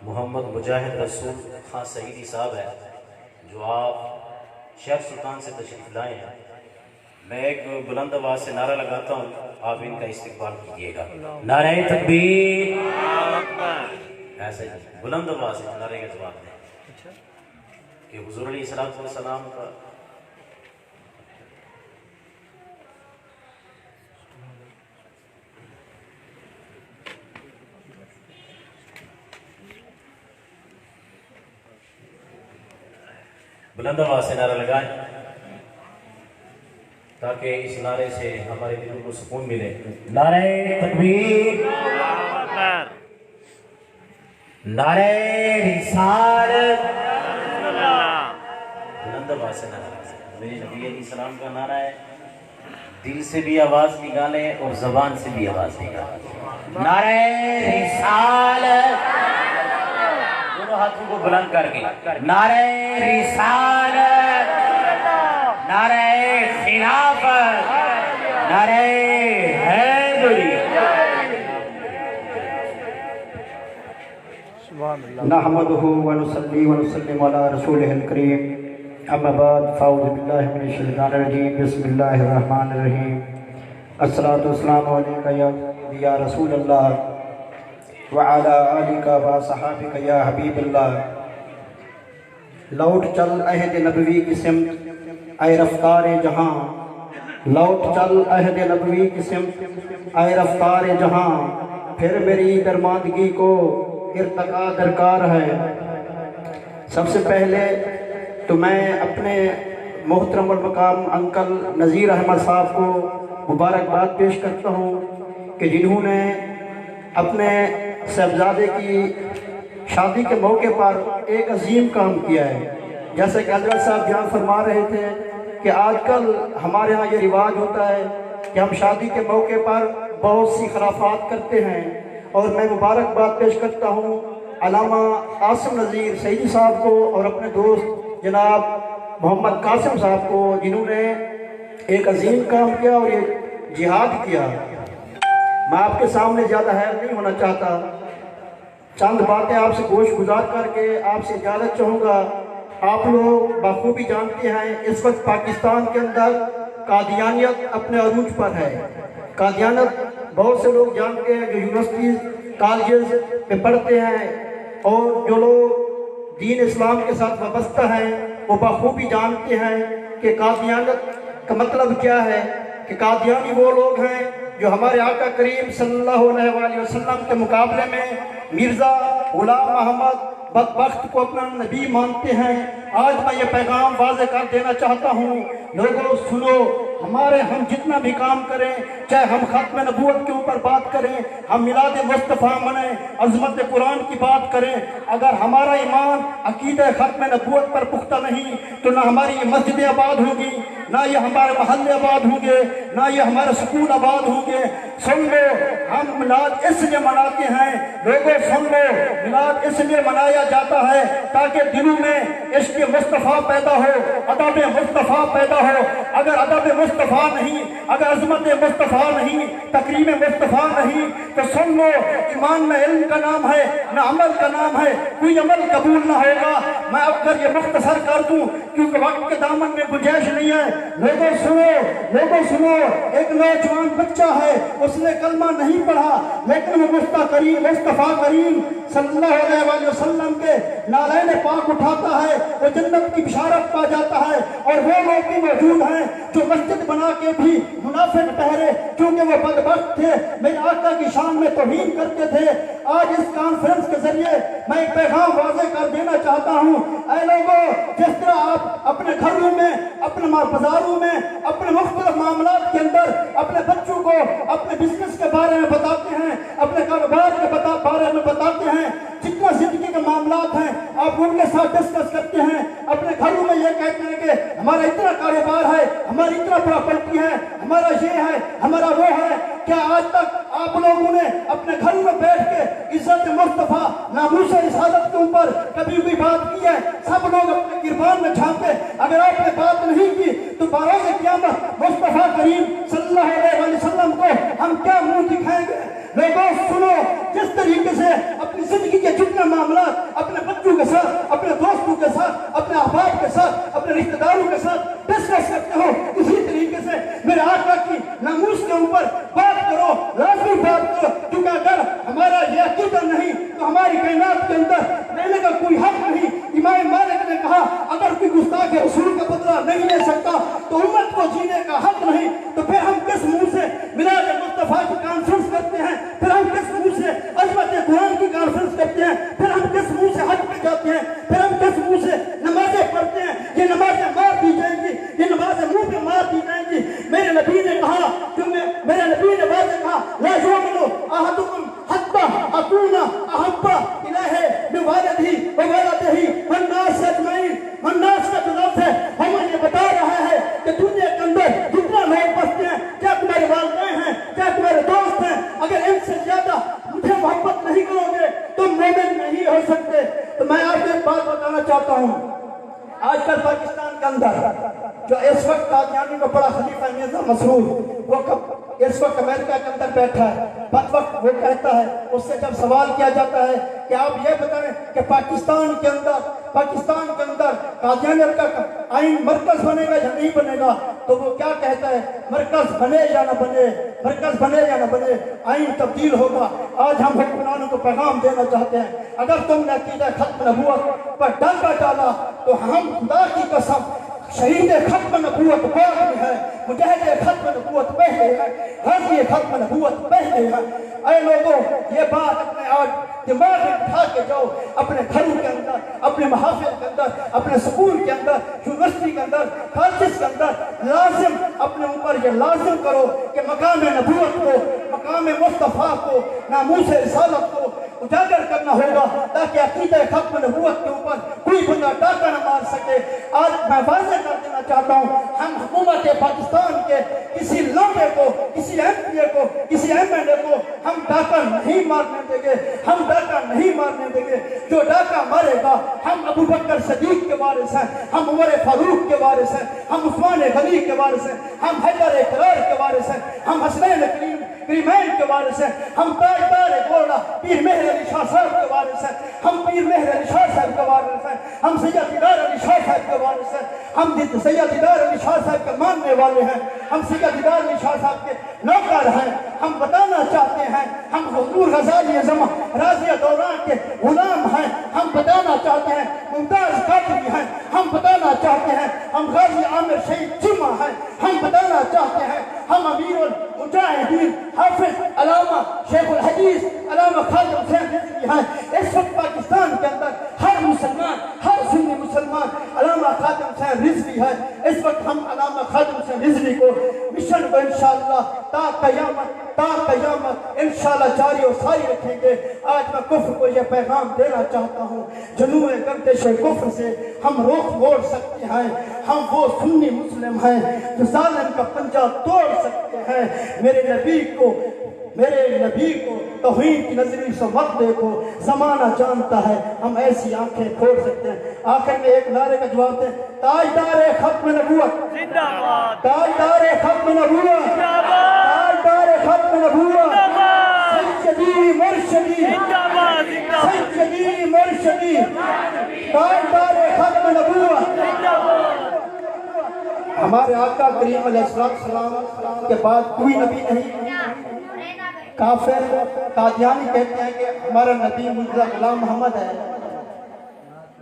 [SPEAKER 3] محمد مجاہد رسول خان سعیدی صاحب ہے، جو آپ شہر سلطان سے تشریف لائے ہیں۔ میں ایک بلند آواز سے نعرہ لگاتا ہوں، آپ ان کا استقبال کیجیے گا۔ نعرہ تکبیر، ایسا ہی بلند آواز سے نعرے کا جواب دیں کہ حضور علیہ السلام کا بلند آواز سے نعرہ لگائیں تاکہ اس نعرے سے ہمارے دلوں کو سکون ملے۔ نعرہ تکبیر، نعرہ رسالت، بلند آواز سے نعرہ لگائیں۔ میرے نبی علیہ السلام کا نعرہ ہے، دل سے بھی آواز نکالیں اور زبان سے بھی آواز نکالیں۔ نعرہ رسالت، دونوں ہاتھوں کو بلند کر کے، نعرہ رسالت، نعرہ خلافت، نعرہ حیدری۔
[SPEAKER 5] نحمده ونصلي ونسلم على رسوله الكريم، اما بعد فاعوذ بالله من الشيطان الرجيم، بسم الله الرحمن الرحيم، الصلاة والسلام عليك يا رسول الله وعلى آلك وصحابك یا حبیب اللہ۔ لوٹ چل عہد نبوی کی سمت اے رفتار جہاں، لوٹ چل عہد نبوی کی سمت اے رفتار جہاں، پھر میری درماندگی کو ارتقا درکار ہے۔ سب سے پہلے تو میں اپنے محترم المقام انکل نذیر احمد صاحب کو مبارکباد پیش کرتا ہوں کہ جنہوں نے اپنے صاحبزادے کی شادی کے موقع پر ایک عظیم کام کیا ہے۔ جیسے کہ حضرت صاحب بیان فرما رہے تھے کہ آج کل ہمارے ہاں یہ رواج ہوتا ہے کہ ہم شادی کے موقع پر بہت سی خرافات کرتے ہیں، اور میں مبارکباد پیش کرتا ہوں علامہ عاصم نذیر سعیدی صاحب کو اور اپنے دوست جناب محمد قاسم صاحب کو، جنہوں نے ایک عظیم کام کیا اور یہ جہاد کیا۔ میں آپ کے سامنے زیادہ حیر نہیں ہونا چاہتا، چند باتیں آپ سے گوش گزار کر کے آپ سے اجازت چاہوں گا۔ آپ لوگ بخوبی جانتے ہیں اس وقت پاکستان کے اندر قادیانیت اپنے عروج پر ہے۔ قادیانیت بہت سے لوگ جانتے ہیں جو یونیورسٹیز کالجز میں پڑھتے ہیں، اور جو لوگ دین اسلام کے ساتھ وابستہ ہیں وہ بخوبی جانتے ہیں کہ قادیانیت کا مطلب کیا ہے، کہ قادیانی وہ لوگ ہیں جو ہمارے آقا کریم صلی اللہ علیہ وسلم کے مقابلے میں مرزا غلام محمد بدبخت کو اپنا نبی مانتے ہیں۔ آج میں یہ پیغام واضح کر دینا چاہتا ہوں، لوگوں سنو، ہم جتنا بھی کام کریں، چاہے ہم ختم نبوت کے اوپر بات کریں، ہم میلاد مصطفیٰ منیں، عظمت قرآن کی بات کریں، اگر ہمارا ایمان عقیدہ ختم نبوت پر پختہ نہیں تو نہ ہماری یہ مسجدیں آباد ہوں گی، نہ یہ ہمارے محلے آباد ہوں گے، نہ یہ ہمارے سکول آباد ہوں گے۔ سن لو، ہم میلاد اس لیے مناتے ہیں، لوگوں سن لو، میلاد اس لیے منایا جاتا ہے تاکہ دلوں میں عشق مصطفیٰ پیدا ہو، ادب مصطفیٰ پیدا ہو۔ اگر ادب مصطفیٰ نہیں، اگر عظمت مصطفیٰ نہیں، تکریم مصطفیٰ نہیں، تو سن لو، ایمان نہ علم کا نام ہے نہ عمل کا نام ہے، کوئی عمل قبول نہ ہوگا۔ میں اگر یہ مختصر کر دوں کیونکہ وقت کے دامن میں گنجائش نہیں ہے، لوگوں سنو، ایک نوجوان بچہ ہے، اس نے کلمہ نہیں پڑھا، لیکن وہ مصطفیٰ کریم صلی اللہ علیہ وسلم کے نالین پاک اٹھاتا ہے، وہ جنت کی بشارت پا جاتا ہے۔ اور وہ لوگ بھی موجود ہیں جو مسجد بنا کے بھی منافق ٹھہرے، کیونکہ وہ بدبخت تھے، میرے آقا کی شان میں توہین کرتے تھے۔ آج اس کانفرنس کے ذریعے میں ایک پیغام واضح کر دینا چاہتا ہوں، اے لوگوں، جس طرح آپ اپنے گھروں میں، اپنے بازاروں میں، اپنے مختلف معاملات کے اندر اپنے بچوں کو اپنے بزنس کے بارے میں بتاتے ہیں، اپنے کاروبار کے بارے میں بتاتے ہیں، جتنا زندگی کے معاملات ہیں آپ ان کے ساتھ ڈسکس کرتے ہیں، اپنے گھروں میں یہ کہتے ہیں کہ ہمارا اتنا کاروبار ہے، ہماری اتنا پراپرٹی ہے، ہمارا یہ ہے، ہمارا وہ ہے۔ کیا آج تک آپ لوگوں نے اپنے گھروں میں بیٹھ کے عزت مصطفیٰ، ناموس رسالت کے اوپر کبھی کوئی بات کی ہے؟ سب لوگ اپنے گربان میں جھانکتے، اگر آپ نے بات نہیں کی تو بروز قیامت مصطفیٰ کریم صلی اللہ علیہ وسلم کو ہم کیا منہ دکھائیں گے؟ لوگوں سنو، جس طریقے سے اپنی زندگی کے جتنے معاملات اپنے بچوں کے ساتھ، اپنے دوستوں کے ساتھ، اپنے احباب کے ساتھ، اپنے رشتہ داروں کے ساتھ ڈسکس کرتے ہو، اسی طریقے سے میرے آقا کی ناموس کے اوپر بات کرو، لازمی بات کرو، کیونکہ اگر ہمارا یہ عقیدہ نہیں تو ہماری کائنات کے اندر رہنے کا کوئی حق نہیں۔ امام مالک نے کہا اگر کوئی گستاخ رسول کا بدلہ نہیں لے سکتا تو امت کو جینے کا حق نہیں، تو پھر ہم کس منہ سے میلاد مصطفیٰ کی کانفرنس کرتے ہیں؟ پھر ہم کس منہ سے عظمت قرآن کی کانفرنس کرتے ہیں؟ پھر ہم کس منہ سے حج پہ جاتے ہیں؟ پھر ہم کس منہ سے نمازیں پڑھتے ہیں؟ یہ نمازیں مار دی جائیں گی، یہ نمازیں منہ پہ مار دی جائیں گی۔ میرے نبی نے کہا، میرے نبی نے واضح کہا، لا یؤمن احدکم حتی اکون احب الیہ من والدہ وولدہ والناس اجمعین۔ والناس کا جو لفظ ہے ہمیں یہ بتا رہا ہے کہ دنیا کے اندر جتنا لوگ بستے ہیں، کیا تمہارے والدین ہیں، کیا تمہارے دوست ہیں، اگر ان سے زیادہ مجھے محبت نہیں کرو گے تو مومن نہیں ہو سکتے۔ تو میں آپ کو ایک بات بتانا چاہتا ہوں، آج کل پاکستان کے اندر جو اس وقت قادیانی میں بڑا خلیفہ ہے مرزا مسرور، وہ اس وقت امریکہ کے اندر بیٹھا ہے، بد وقت وہ کہتا ہے، اس سے جب سوال کیا جاتا ہے کہ آپ یہ بتائیں کہ پاکستان کے اندر قادیانیت کا آئین مرکز بنے گا یا نہیں بنے گا، تو وہ کیا کہتا ہے، مرکز بنے یا نہ بنے، مرکز بنے یا نہ بنے، آئین تبدیل ہوگا۔ آج ہم حکمرانوں کو پیغام دینا چاہتے ہیں، اگر تم نے عقیدہ ختم نبوت پر ڈنڈا ڈالا تو ہم خدا کی قسم شہید ختم نبوت بعد میں ہے، مجاہد ختم نبوت پہلے ہے، غازی ختم نبوت پہلے ہے۔ اے لوگوں، یہ بات اپنے آج دماغ میں اٹھا کے جاؤ، اپنے گھروں کے اندر، اپنے محافل کے اندر، اپنے سکول کے اندر، یونیورسٹی کے اندر، کالجز کے اندر لازم اپنے اوپر یہ لازم کرو کہ مقام نبوت کو، مقام مصطفیٰ کو، ناموس رسالت کو اجاگر کرنا ہوگا، تاکہ عقیدہ ختم نبوت کے اوپر کوئی بندہ ڈاکہ نہ مار سکے۔ آج میں واضح کر دینا چاہتا ہوں، ہم حکومت پاکستان کے کسی لوٹے کو، کسی ایم پی اے کو، کسی ایم این اے کو ہم ڈاکہ نہیں مارنے دیں گے، ہم ڈاکہ نہیں مارنے دیں گے۔ جو ڈاکہ مارے گا، ہم ابو بکر صدیق کے وارث ہیں، ہم عمر فاروق کے وارث ہیں، ہم عثمان غنی کے وارث ہیں، ہم حیدر کرار کے وارث ہیں، ہم حسنین کریمین کے وارث ہیں، ہم تاجدار گوڑا پیر مہر علی شاہ صاحب کے وارث ہیں، ہم پیر مہر علی شاہ صاحب کے وارث ہیں، ہم سید دیدار علی شاہ صاحب کے وارث ہیں، ہم سید دیدار علی شاہ صاحب کے ماننے والے ہیں، ہم سید دیدار علی شاہ صاحب کے نوکر ہیں۔ ہم بتانا چاہتے ہیں، ہم حضور غزالی اعظم راضیہ دوران کے غلام ہیں۔ ہم بتانا چاہتے ہیں، ممتاز قادری ہیں۔ ہم بتانا چاہتے ہیں، ہم غازی عامر شہید جمعہ ہیں۔ ہم بتانا چاہتے ہیں، ہم امیر المجاہدین حافظ علامہ شیخ الحدیث علامہ خالد حسین رضوی ہیں۔ اس وقت پاکستان کے اندر ہر مسلمان، ہر سنی مسلمان علامہ خالد حسین رضوی ہے۔ اس وقت ہم علامہ خالد حسین رضوی کو مشن کو انشاءاللہ تا قیامت انشاءاللہ جاری و ساری رکھیں گے۔ آج میں کفر کو یہ پیغام دینا چاہتا ہوں، جنوب گردش کفر سے ہم رخ موڑ سکتے ہیں۔ ہم وہ سنی مسلم ہیں جو ظالم کا پنجہ توڑ سکتے ہیں۔ میرے نبی کو توہین کی نظری سے مت دیکھو، زمانہ جانتا ہے ہم ایسی آنکھیں کھول سکتے ہیں۔ آخر میں ایک نعرے کا جواب دیں، تاجدار ختم نبوت زندہ باد، تاجدار ختم نبوت زندہ باد، تاجدار ختم نبوت زندہ باد، سیدی مرشدی زندہ باد، سیدی مرشدی تاجدار ختم نبوت زندہ باد۔ ہمارے آقا کریم علیہ السلام کے بعد کوئی نبی نہیں۔ کافر قادیانی کہتے ہیں کہ ہمارا نبی مرزا غلام محمد ہے،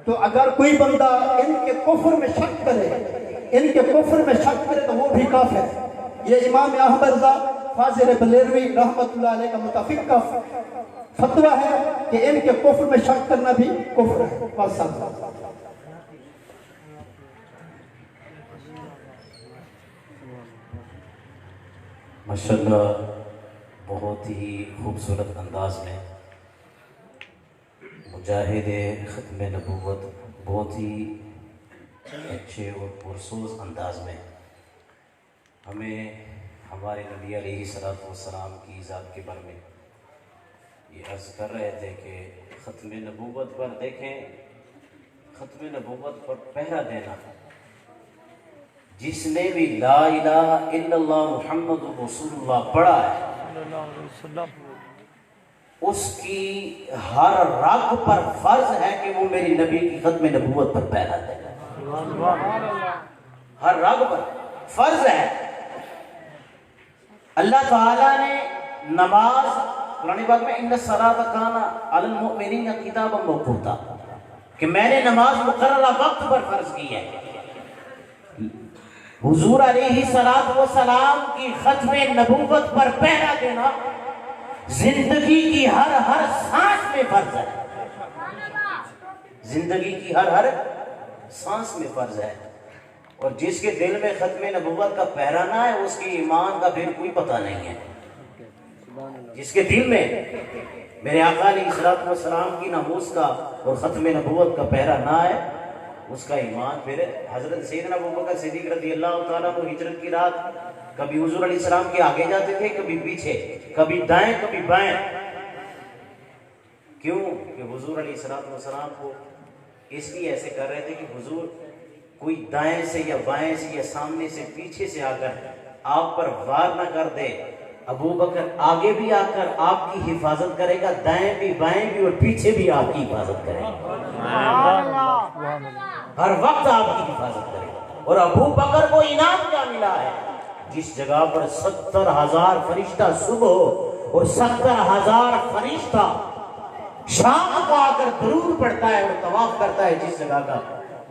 [SPEAKER 5] تو اگر کوئی بندہ ان کے کفر میں شک کرے تو وہ بھی کافر ہے۔ یہ امام احمد رضا فاضل بلیلوی رحمت اللہ علیہ کا متفق کا فتویٰ ہے کہ ان کے کفر میں شک کرنا بھی کفر ہے۔
[SPEAKER 3] ماشاءاللہ بہت ہی خوبصورت انداز میں مجاہد ختم نبوت بہت ہی اچھے اور پرسوز انداز میں ہمیں ہمارے نبی علیہ السلام کی ذات کے بارے میں یہ عرض کر رہے تھے کہ ختم نبوت پر دیکھیں، ختم نبوت پر پہرا دینا، جس نے بھی لا الہ الا اللہ محمد رسول اللہ پڑھا ہے اس کی ہر رگ پر فرض ہے کہ وہ میری نبی کی ختم نبوت پر پہرا دے، ہر رگ پر فرض ہے۔ اللہ تعالیٰ نے نماز قرآن پاک میں ان الصلاۃ کانت علی المؤمنین کتابا موقوتا کہ میں نے نماز مقررہ وقت پر فرض کی ہے۔ حضور علیہ السلام کی ختم نبوت پر پہرا دینا زندگی کی ہر سانس میں فرض ہے، زندگی کی ہر سانس میں فرض ہے۔ اور جس کے دل میں ختم نبوت کا پہرا نہ ہے اس کے ایمان کا پھر کوئی پتہ نہیں ہے۔ جس کے دل میں میرے آقا علیہ السلام کی ناموس کا اور ختم نبوت کا پہرا نہ ہے اس کا ایمان پھر حضرت سیدنا ابوبکر صدیق رضی اللہ تعالیٰ عنہ ہجرت کی رات کبھی حضور علیہ السلام کے آگے جاتے تھے، کبھی پیچھے، کبھی دائیں کبھی بائیں۔ کیوں کہ حضور علیہ السلام کو اس لیے ایسے کر رہے تھے کہ حضور کوئی دائیں سے یا بائیں سے یا سامنے سے پیچھے سے آ کر آپ پر وار نہ کر دے، ابو بکر آگے بھی آ کر آپ کی حفاظت کرے گا، دائیں بھی بائیں بھی اور پیچھے بھی آپ کی حفاظت کرے گا، ہر وقت آپ کی حفاظت کرے گا۔ اور ابو بکر کو انعام کیا ملا ہے؟ جس جگہ پر 70,000 فرشتہ صبح اور 70,000 فرشتہ شام کو آ کر درود پڑھتا ہے اور طواف کرتا ہے جس جگہ کا،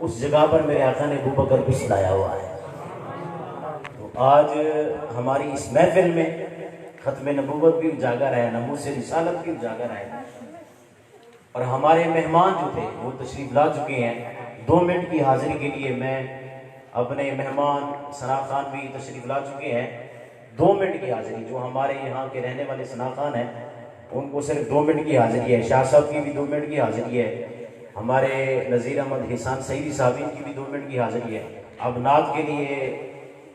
[SPEAKER 3] اس جگہ پر میرے آقا نے ابو بکر کو سلایا ہوا ہے۔ تو آج ہماری اس محفل میں ختم نبوت بھی اجاگر ہے، ناموس رسالت بھی اجاگر ہے، اور ہمارے مہمان جو تھے وہ تشریف لا چکے ہیں۔ 2 منٹ کی حاضری کے لیے میں اپنے مہمان ثنا خان بھی تشریف لا چکے ہیں، 2 منٹ کی حاضری، جو ہمارے یہاں کے رہنے والے ثنا خان ہیں ان کو صرف 2 منٹ کی حاضری ہے، شاہ صاحب کی بھی 2 منٹ کی حاضری ہے، ہمارے نذیر احمد حسان سعیدی صاحب کی بھی 2 منٹ کی حاضری ہے۔ اب نعت کے لیے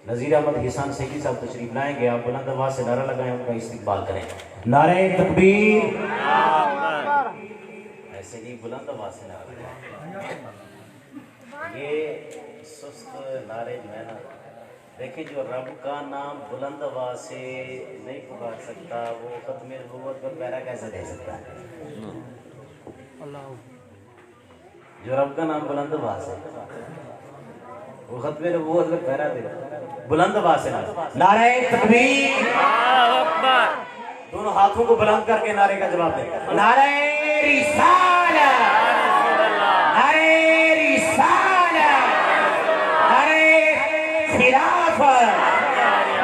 [SPEAKER 3] نذیر احمد حسان سعیدی صاحب تشریف لائیں گے، آپ بلند آواز سے نعرہ لگائیں، ان کا استقبال کریں۔ نعرہ تکبیر، ایسے ہی بلند آواز سے نعرہ لگائیں۔ یہ سست نعرے جو ہے نا، دیکھیں جو رب کا نام بلند آواز سے نہیں پکار سکتا وہ ختم نبوت پر پہرا کیسے دے سکتا ہے؟ جو رب کا نام بلند آواز ہے وہ ختم نبوت پر پہرا دے، بلند آواز سے نعرہ تکبیر، دونوں ہاتھوں کو بلند کر کے نعرے کا جواب دیں۔ نعرہ رسالت، نعرہ رسالت، نعرہ خلافت،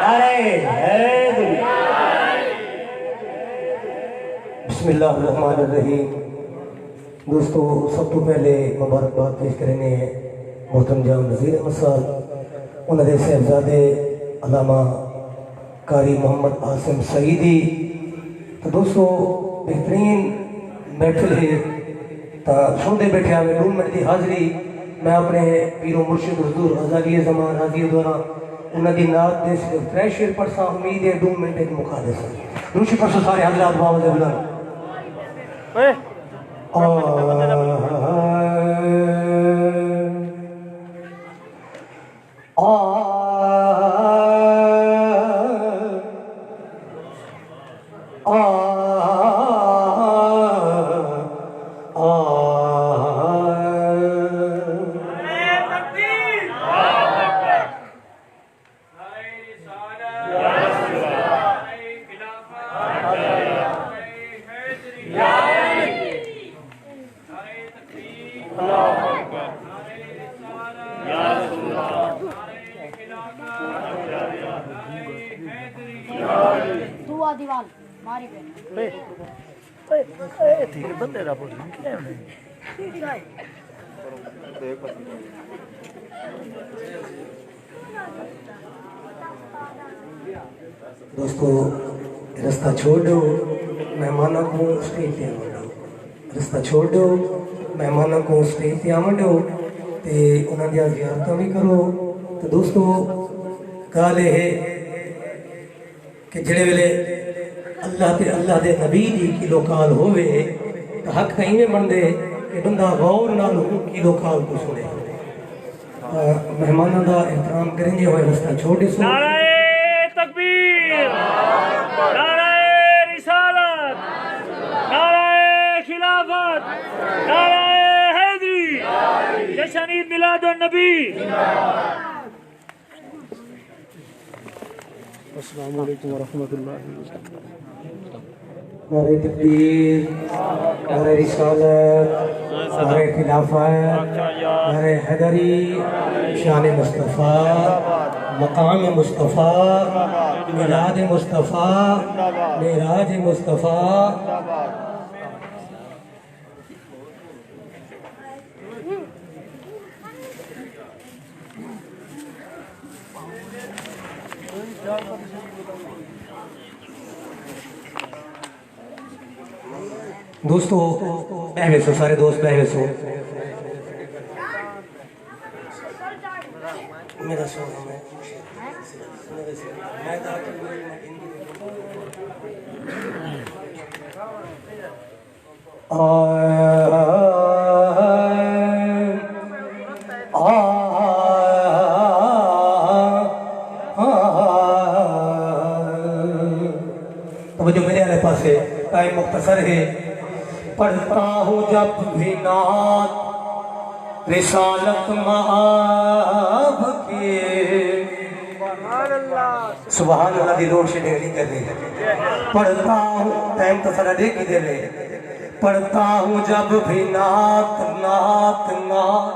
[SPEAKER 3] نعرہ حیدری۔
[SPEAKER 6] بسم اللہ الرحمن الرحیم۔ دوستو سب تو پہلے مبارکباد پیش کرنے محترم جناب نذیر احمد صاحب، انہوں نے صاحبزادے علامہ قاری محمد عاصم سعیدی۔ تو دوستو بہترین محفل ہے، تو سوندے بیٹھے آئے 2 منٹ کی حاضری میں اپنے پیر و مرشد حضور غزالی زمان راضی دوارا انہوں دی نعت دے صرف 3 شعر پڑھسا، امید ہے 2 منٹ ایک مکھا دے سا۔ روشی پڑھسو سارے حضرات باوز بلند۔
[SPEAKER 7] دیوال ماری پہ بندے دا بول
[SPEAKER 6] دوستو رستہ چھوڑ دو، مہمانوں کو اسٹیج پہ آمن دو، رستہ چھوڑ دو، مہمانوں کو اسٹیج پہ آمن دو تے انہاں دیا زیارتاں بھی کرو۔ تو دوستو گل ہے کہ جڑے ویلے اللہ تے اللہ دے نبی دی کلو کال ہوئے تو حق کہیں میں بن دے کہ بندہ غور نال کلو کال کو سنے۔ مہمانوں دا احترام کریں گے ہوئے رستہ چھوڑے سو۔
[SPEAKER 8] نعرہ تکبیر، نعرہ رسالت، نعرہ خلافت، نعرہ حیدری، جشن عید میلاد النبی۔
[SPEAKER 5] السلام علیکم ورحمۃ اللہ وبرکاتہ۔
[SPEAKER 6] نعرہ تکبیر، نعرہ رسالت، نعرہ خلافت، نعرہ حیدری، شان مصطفیٰ، مقام مصطفیٰ، میلاد مصطفیٰ، معراج مصطفیٰ۔ دوستو بہوے سو، سارے دوست بہوے سو۔ میرا سونا میں آ توجہ میرے والے پاس ہے، ٹائم مختصر ہے. پڑھتا ہوں جب بھی نعت رسالت مآب کی. سبحان اللہ دی لوڈ شیڈنگ نہیں کر رہی. پڑھتا ہوں ٹائم تو سارا دیکھ ہی دے رہے. پڑھتا ہوں جب بھی نعت نعت نعت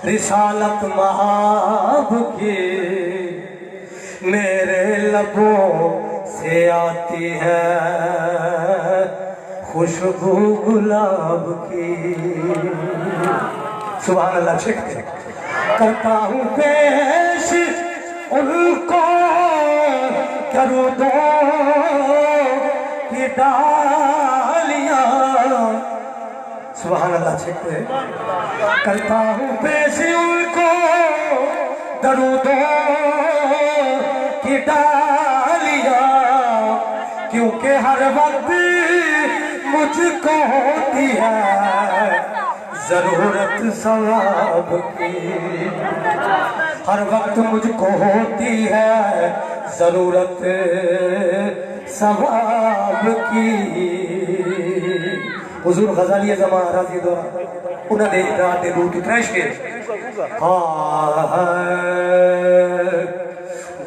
[SPEAKER 6] رسالت مآب کی، میرے لبوں سے آتی ہے خوشبو گلاب کی. سبحان اللہ. چیک کرتا ہوں پیش ان کو کروں دو کی ڈالیاں. سبحان اللہ. چیک کرتا ہوں پیش ان کو درودوں کی ڈالیاں، کیونکہ ہر وقت مجھ کو ہوتی ہے ضرورت ثواب کی. ہر وقت مجھ کو ہوتی ہے ضرورت ثواب کی. حضور غزالی زمان راضی دورا انہوں نے رات دے روح کی تریش کے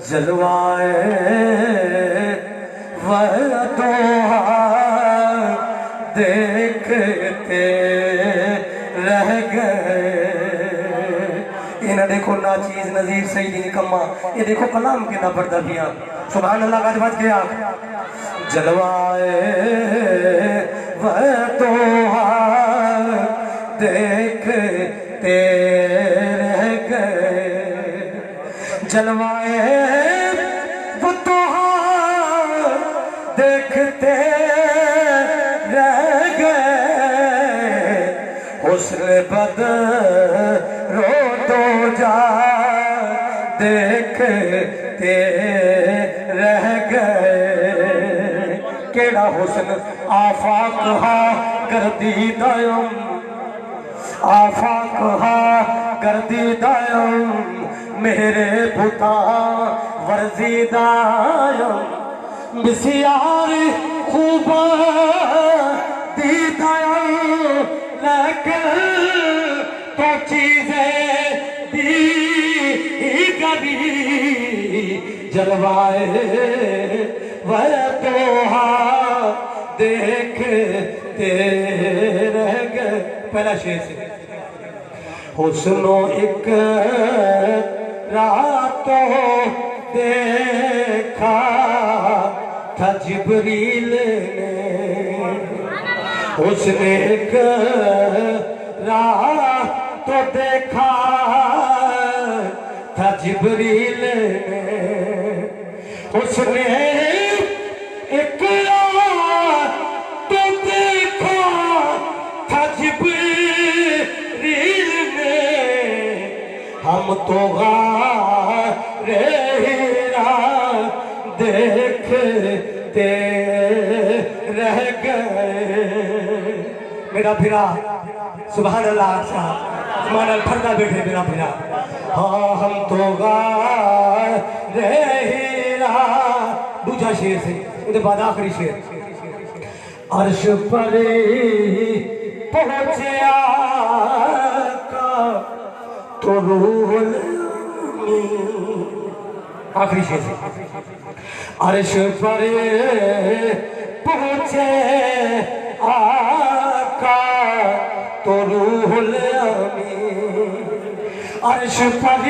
[SPEAKER 6] جلوائے وعدوں دیکھتے رہ گئے. انہیں دیکھو نا چیز نظیر سیدی نکمہ، یہ دیکھو کلام کے نہ پڑھتا دیا. سبحان اللہ. باج باج کے آپ جلوائے وعدوں دیکھتے رہ گئے. جلوائے وہ تو دیکھتے رہ گئے. حسن بدر رو جا دیکھتے رہ گئے. کیڑا حسن آفاق ہا گردیدائم، آفاق ہا گردیدائم، میرے بھتا ورزیدائم. بسیار خوب دیدائم، لیکن تو چیزیں دیگری. جلوائے وعدوں دیکھتے رہ گئے. پہلا شعر سے حسن و ایک راتوں دیکھا تھا جبریل نے. حسن ایک رات تو دیکھا تھا جبریل نے. حسن ایک رات تو دیکھا تھا جبریل نے. ہم تو غار ہیرا دیکھتے رہ گئے. میرا پھرا سبحان اللہ صاحب ہمارا پردہ بیٹھے میرا پھرا. ہاں ہم تو غار ہیرا. دوجا شیر سے ان کے بعد آخری شیر. عرش پر پہنچے آقا تو روح الامین. آخری شیر سے عرش پر پہنچے آقا تو روح الامین. عرش پر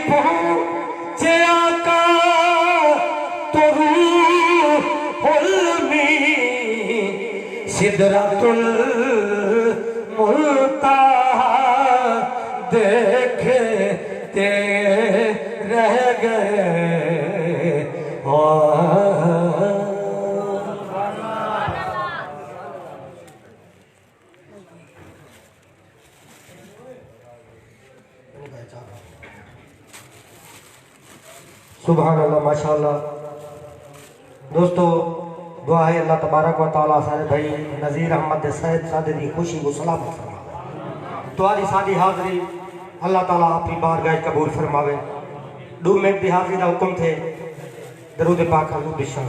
[SPEAKER 6] پہنچے آقا تو روح الامین. سدرۃ المنتہا دیکھتے رہ گئے.
[SPEAKER 5] سبحان اللہ. ماشاءاللہ. دوستو دعا ہے اللہ تبارک و تعالیٰ سارے بھائی نذیر احمد سید سادے دی خوشی کو سلامت فرماوے. تمہاری سادی حاضری اللہ تعالیٰ اپنی بارگاہ قبول فرماوے. 2 منٹ دی حاضری دا حکم تھے. درود پاک حضور بشان.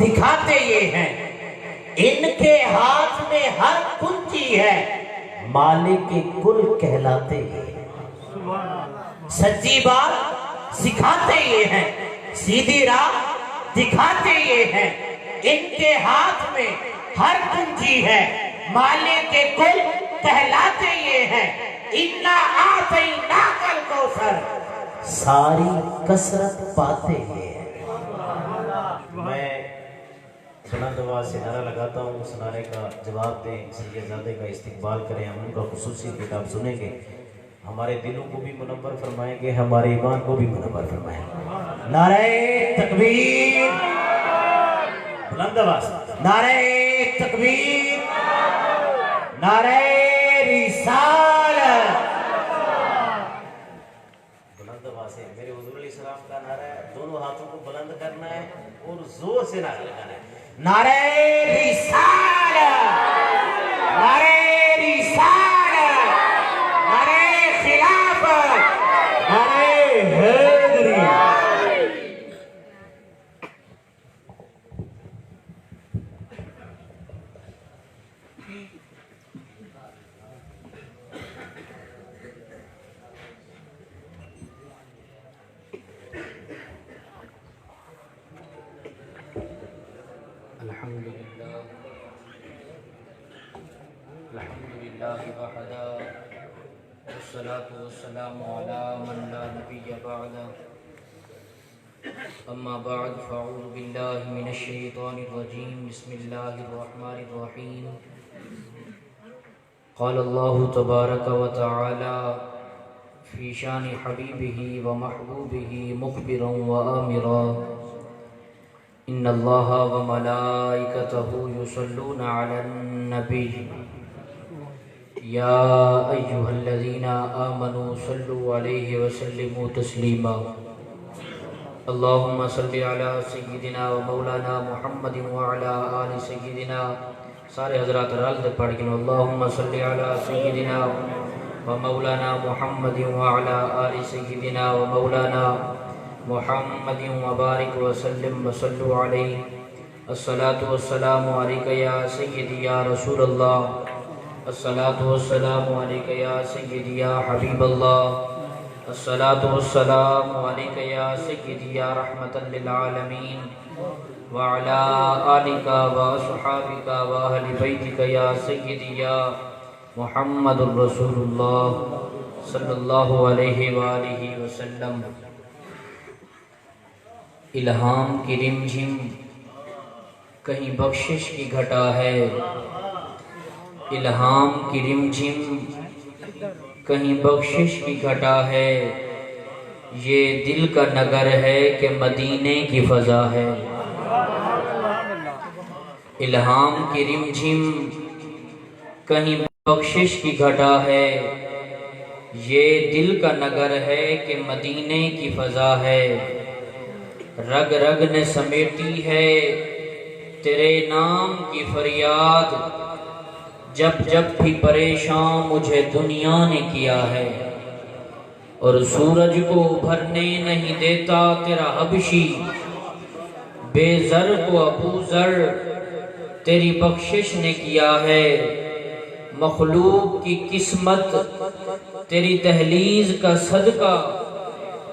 [SPEAKER 3] دکھاتے یہ ہیں، ان کے ہاتھ میں ہر کنجی ہے، مالک کل کہلاتے یہ ہیں۔ سچی بات سکھاتے یہ ہیں، سیدھی راہ دکھاتے یہ ہیں، ان کے ہاتھ میں ہر کنجی ہے، مالک کل کہلاتے یہ ہیں۔ اِنَّا أَعْطَيْنَاكَ الْكَوْثَرَ، ساری کثرت پاتے یہ ہیں۔ میں بلند آواز سے نعرہ لگاتا ہوں، اس نعرے کا جواب دیں، سید زادے کا استقبال کریں، ہم ان کا خصوصی کتاب سنیں گے، ہمارے دلوں کو بھی منور فرمائیں گے، ہمارے ایمان کو بھی منور فرمائیں گے۔ نعرہ تکبیر، بلند آواز، نعرہ تکبیر، نعرہ رسالت، بلند آواز ہے۔ میرے حضور علیہ السلام کا نعرہ ہے، دونوں ہاتھوں کو بلند کرنا ہے اور زور سے نعرہ لگانا ہے۔ نعرہ رسالت، نعرہ رسالت، نعرہ خلافت، نعرہ حیدری۔
[SPEAKER 9] الحمدللہ وحدہ والصلاة والسلام علی من لا نبی بعد، اما بعد فاعوذ باللہ من الشیطان الرجیم، بسم اللہ الرحمن الرحیم۔ قال اللہ تبارک و تعالی فی شان حبیبہ و محبوبہ مخبرا و آمرا، ان اللہ و ملائکتہ یصلون علی النبی یا ایہا الذین آمنوا صلوا علیہ وسلموا تسلیما۔ اللہم صلی علی سیدنا و مولانا محمد وعلی آل سیدنا، سارے حضرات رل دے پڑھ گئے، اللہم صلی علی سیدنا و مولانا محمد وعلی آل سیدنا و مولانا محمد وبارک وسلم وصلوا علیہ۔ الصلاة والسلام علیک یا سیدی یا رسول اللہ، الصلاة والسلام علیک یا سیدی یا حبیب اللہ، الصلاة والسلام علیک یا سیدی یا رحمتا للعالمین، وعلا آلک و اصحابک و اہل بیتک یا سیدی یا محمد رسول اللہ صلی اللہ علیہ وآلہ وسلم۔ الہام کی رمجھم کہیں بخشش کی گھٹا ہے، الہام کی رمجھم کہیں بخشش کی گھٹا ہے، یہ دل کا نگر ہے کہ مدینے کی فضا ہے۔ الہام کی رمجھم کہیں بخشش کی گھٹا ہے، یہ دل کا نگر ہے کہ مدینے کی فضا ہے۔ رگ رگ نے سمیٹی ہے تیرے نام کی فریاد، جب جب بھی پریشان مجھے دنیا نے کیا ہے، اور سورج کو ابھرنے نہیں دیتا تیرا حبشی، بے زر کو ابو زر تیری بخشش نے کیا ہے۔ مخلوق کی قسمت تیری دہلیز کا صدقہ،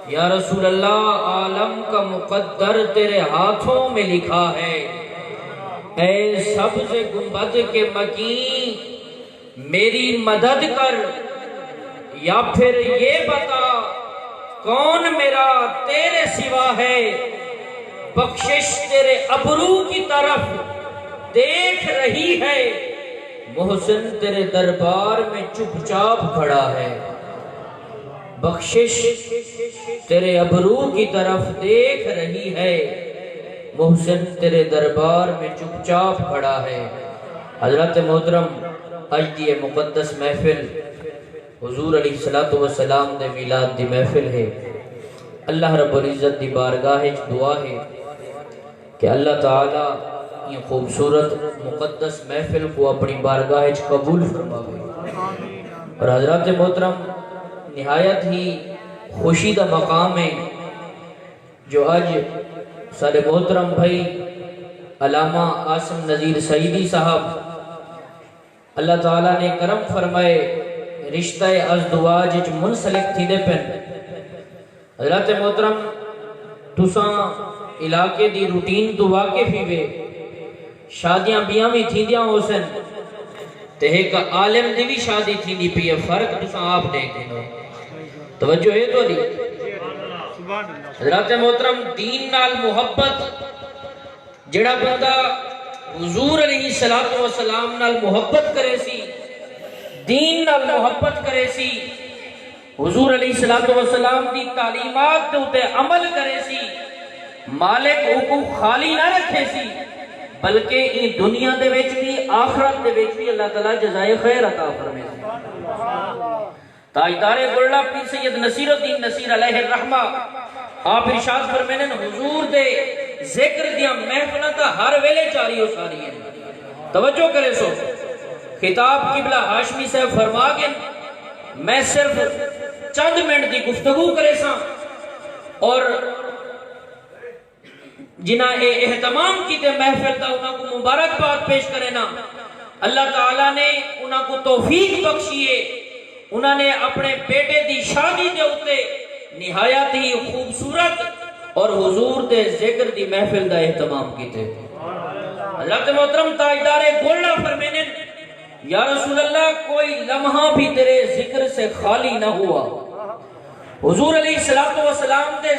[SPEAKER 9] یا رسول اللہ عالم کا مقدر تیرے ہاتھوں میں لکھا ہے۔ اے سبز گنبد کے مکین میری مدد کر، یا پھر یہ بتا کون میرا تیرے سوا ہے۔ بخشش تیرے ابرو کی طرف دیکھ رہی ہے، محسن تیرے دربار میں چپ چاپ کھڑا ہے۔ بخشش تیرے ابرو کی طرف دیکھ رہی ہے، محسن تیرے دربار میں چپ چاپ کھڑا ہے۔ حضرت محترم اجدی مقدس محفل حضور علیہ السلام دے میلاد دی محفل ہے۔ اللہ رب العزت دی بارگاہ دعا ہے کہ اللہ تعالیٰ یہ خوبصورت مقدس محفل کو اپنی بارگاہ قبول فرمائے۔ اور حضرت محترم نہایت ہی خوشی دا مقام ہے جو آج سارے محترم بھائی علامہ عاصم نذیر سعیدی صاحب، اللہ تعالیٰ نے کرم فرمائے رشتہ ازدواج وچ منسلک تھی دے پن۔ حضرت محترم تساں علاقے دی روٹین تو واقف ہی وے، شادیاں بیاں بھی تھیندیاں ہو سن تے ایک عالم دی بھی شادی تھیندی پئی ہے، فرق تساں آپ دیکھ دو، توجہ ہے تو دی۔ حضرت محترم دین نال محبت، جڑا بندہ حضور علیہ السلام نال محبت کرے سی، دین نال محبت کرے سی، حضور علیہ السلام دی تعلیمات دے اوتے عمل کرے سی، مالک حقوق خالی نہ رکھے سی، بلکہ ان دنیا دے وچ بھی آخرت دے وچ بھی اللہ تعالیٰ جزائے خیر عطا فرمائے سی۔ تاجدار گلڑا پیر سید نصیر الدین نصیر علیہ الرحمہ آپ ارشاد فرمائے حضور دے ذکر دیاں محفلیں تا ہر ویلے جاری ہو ساری ہیں۔ توجہ کرے سو، خطاب قبلہ ہاشمی صاحب فرما گئے میں صرف چند منٹ دی گفتگو کرے سا اور جنہ اہتمام کی تے محفل تا انہاں کو مبارکباد پیش کرے نا، اللہ تعالیٰ نے انہاں کو توفیق بخشیے، انہاں نے اپنے بیٹے دی شادی دے ہوتے نہایت ہی خوبصورت اور حضور دے ذکر دی محفل دا اہتمام کیتے۔ حضرت محترم تاجدار گولڈا فرمینے یا رسول اللہ کوئی لمحہ بھی تیرے ذکر سے خالی نہ ہوا، حضور علیہ السلام دے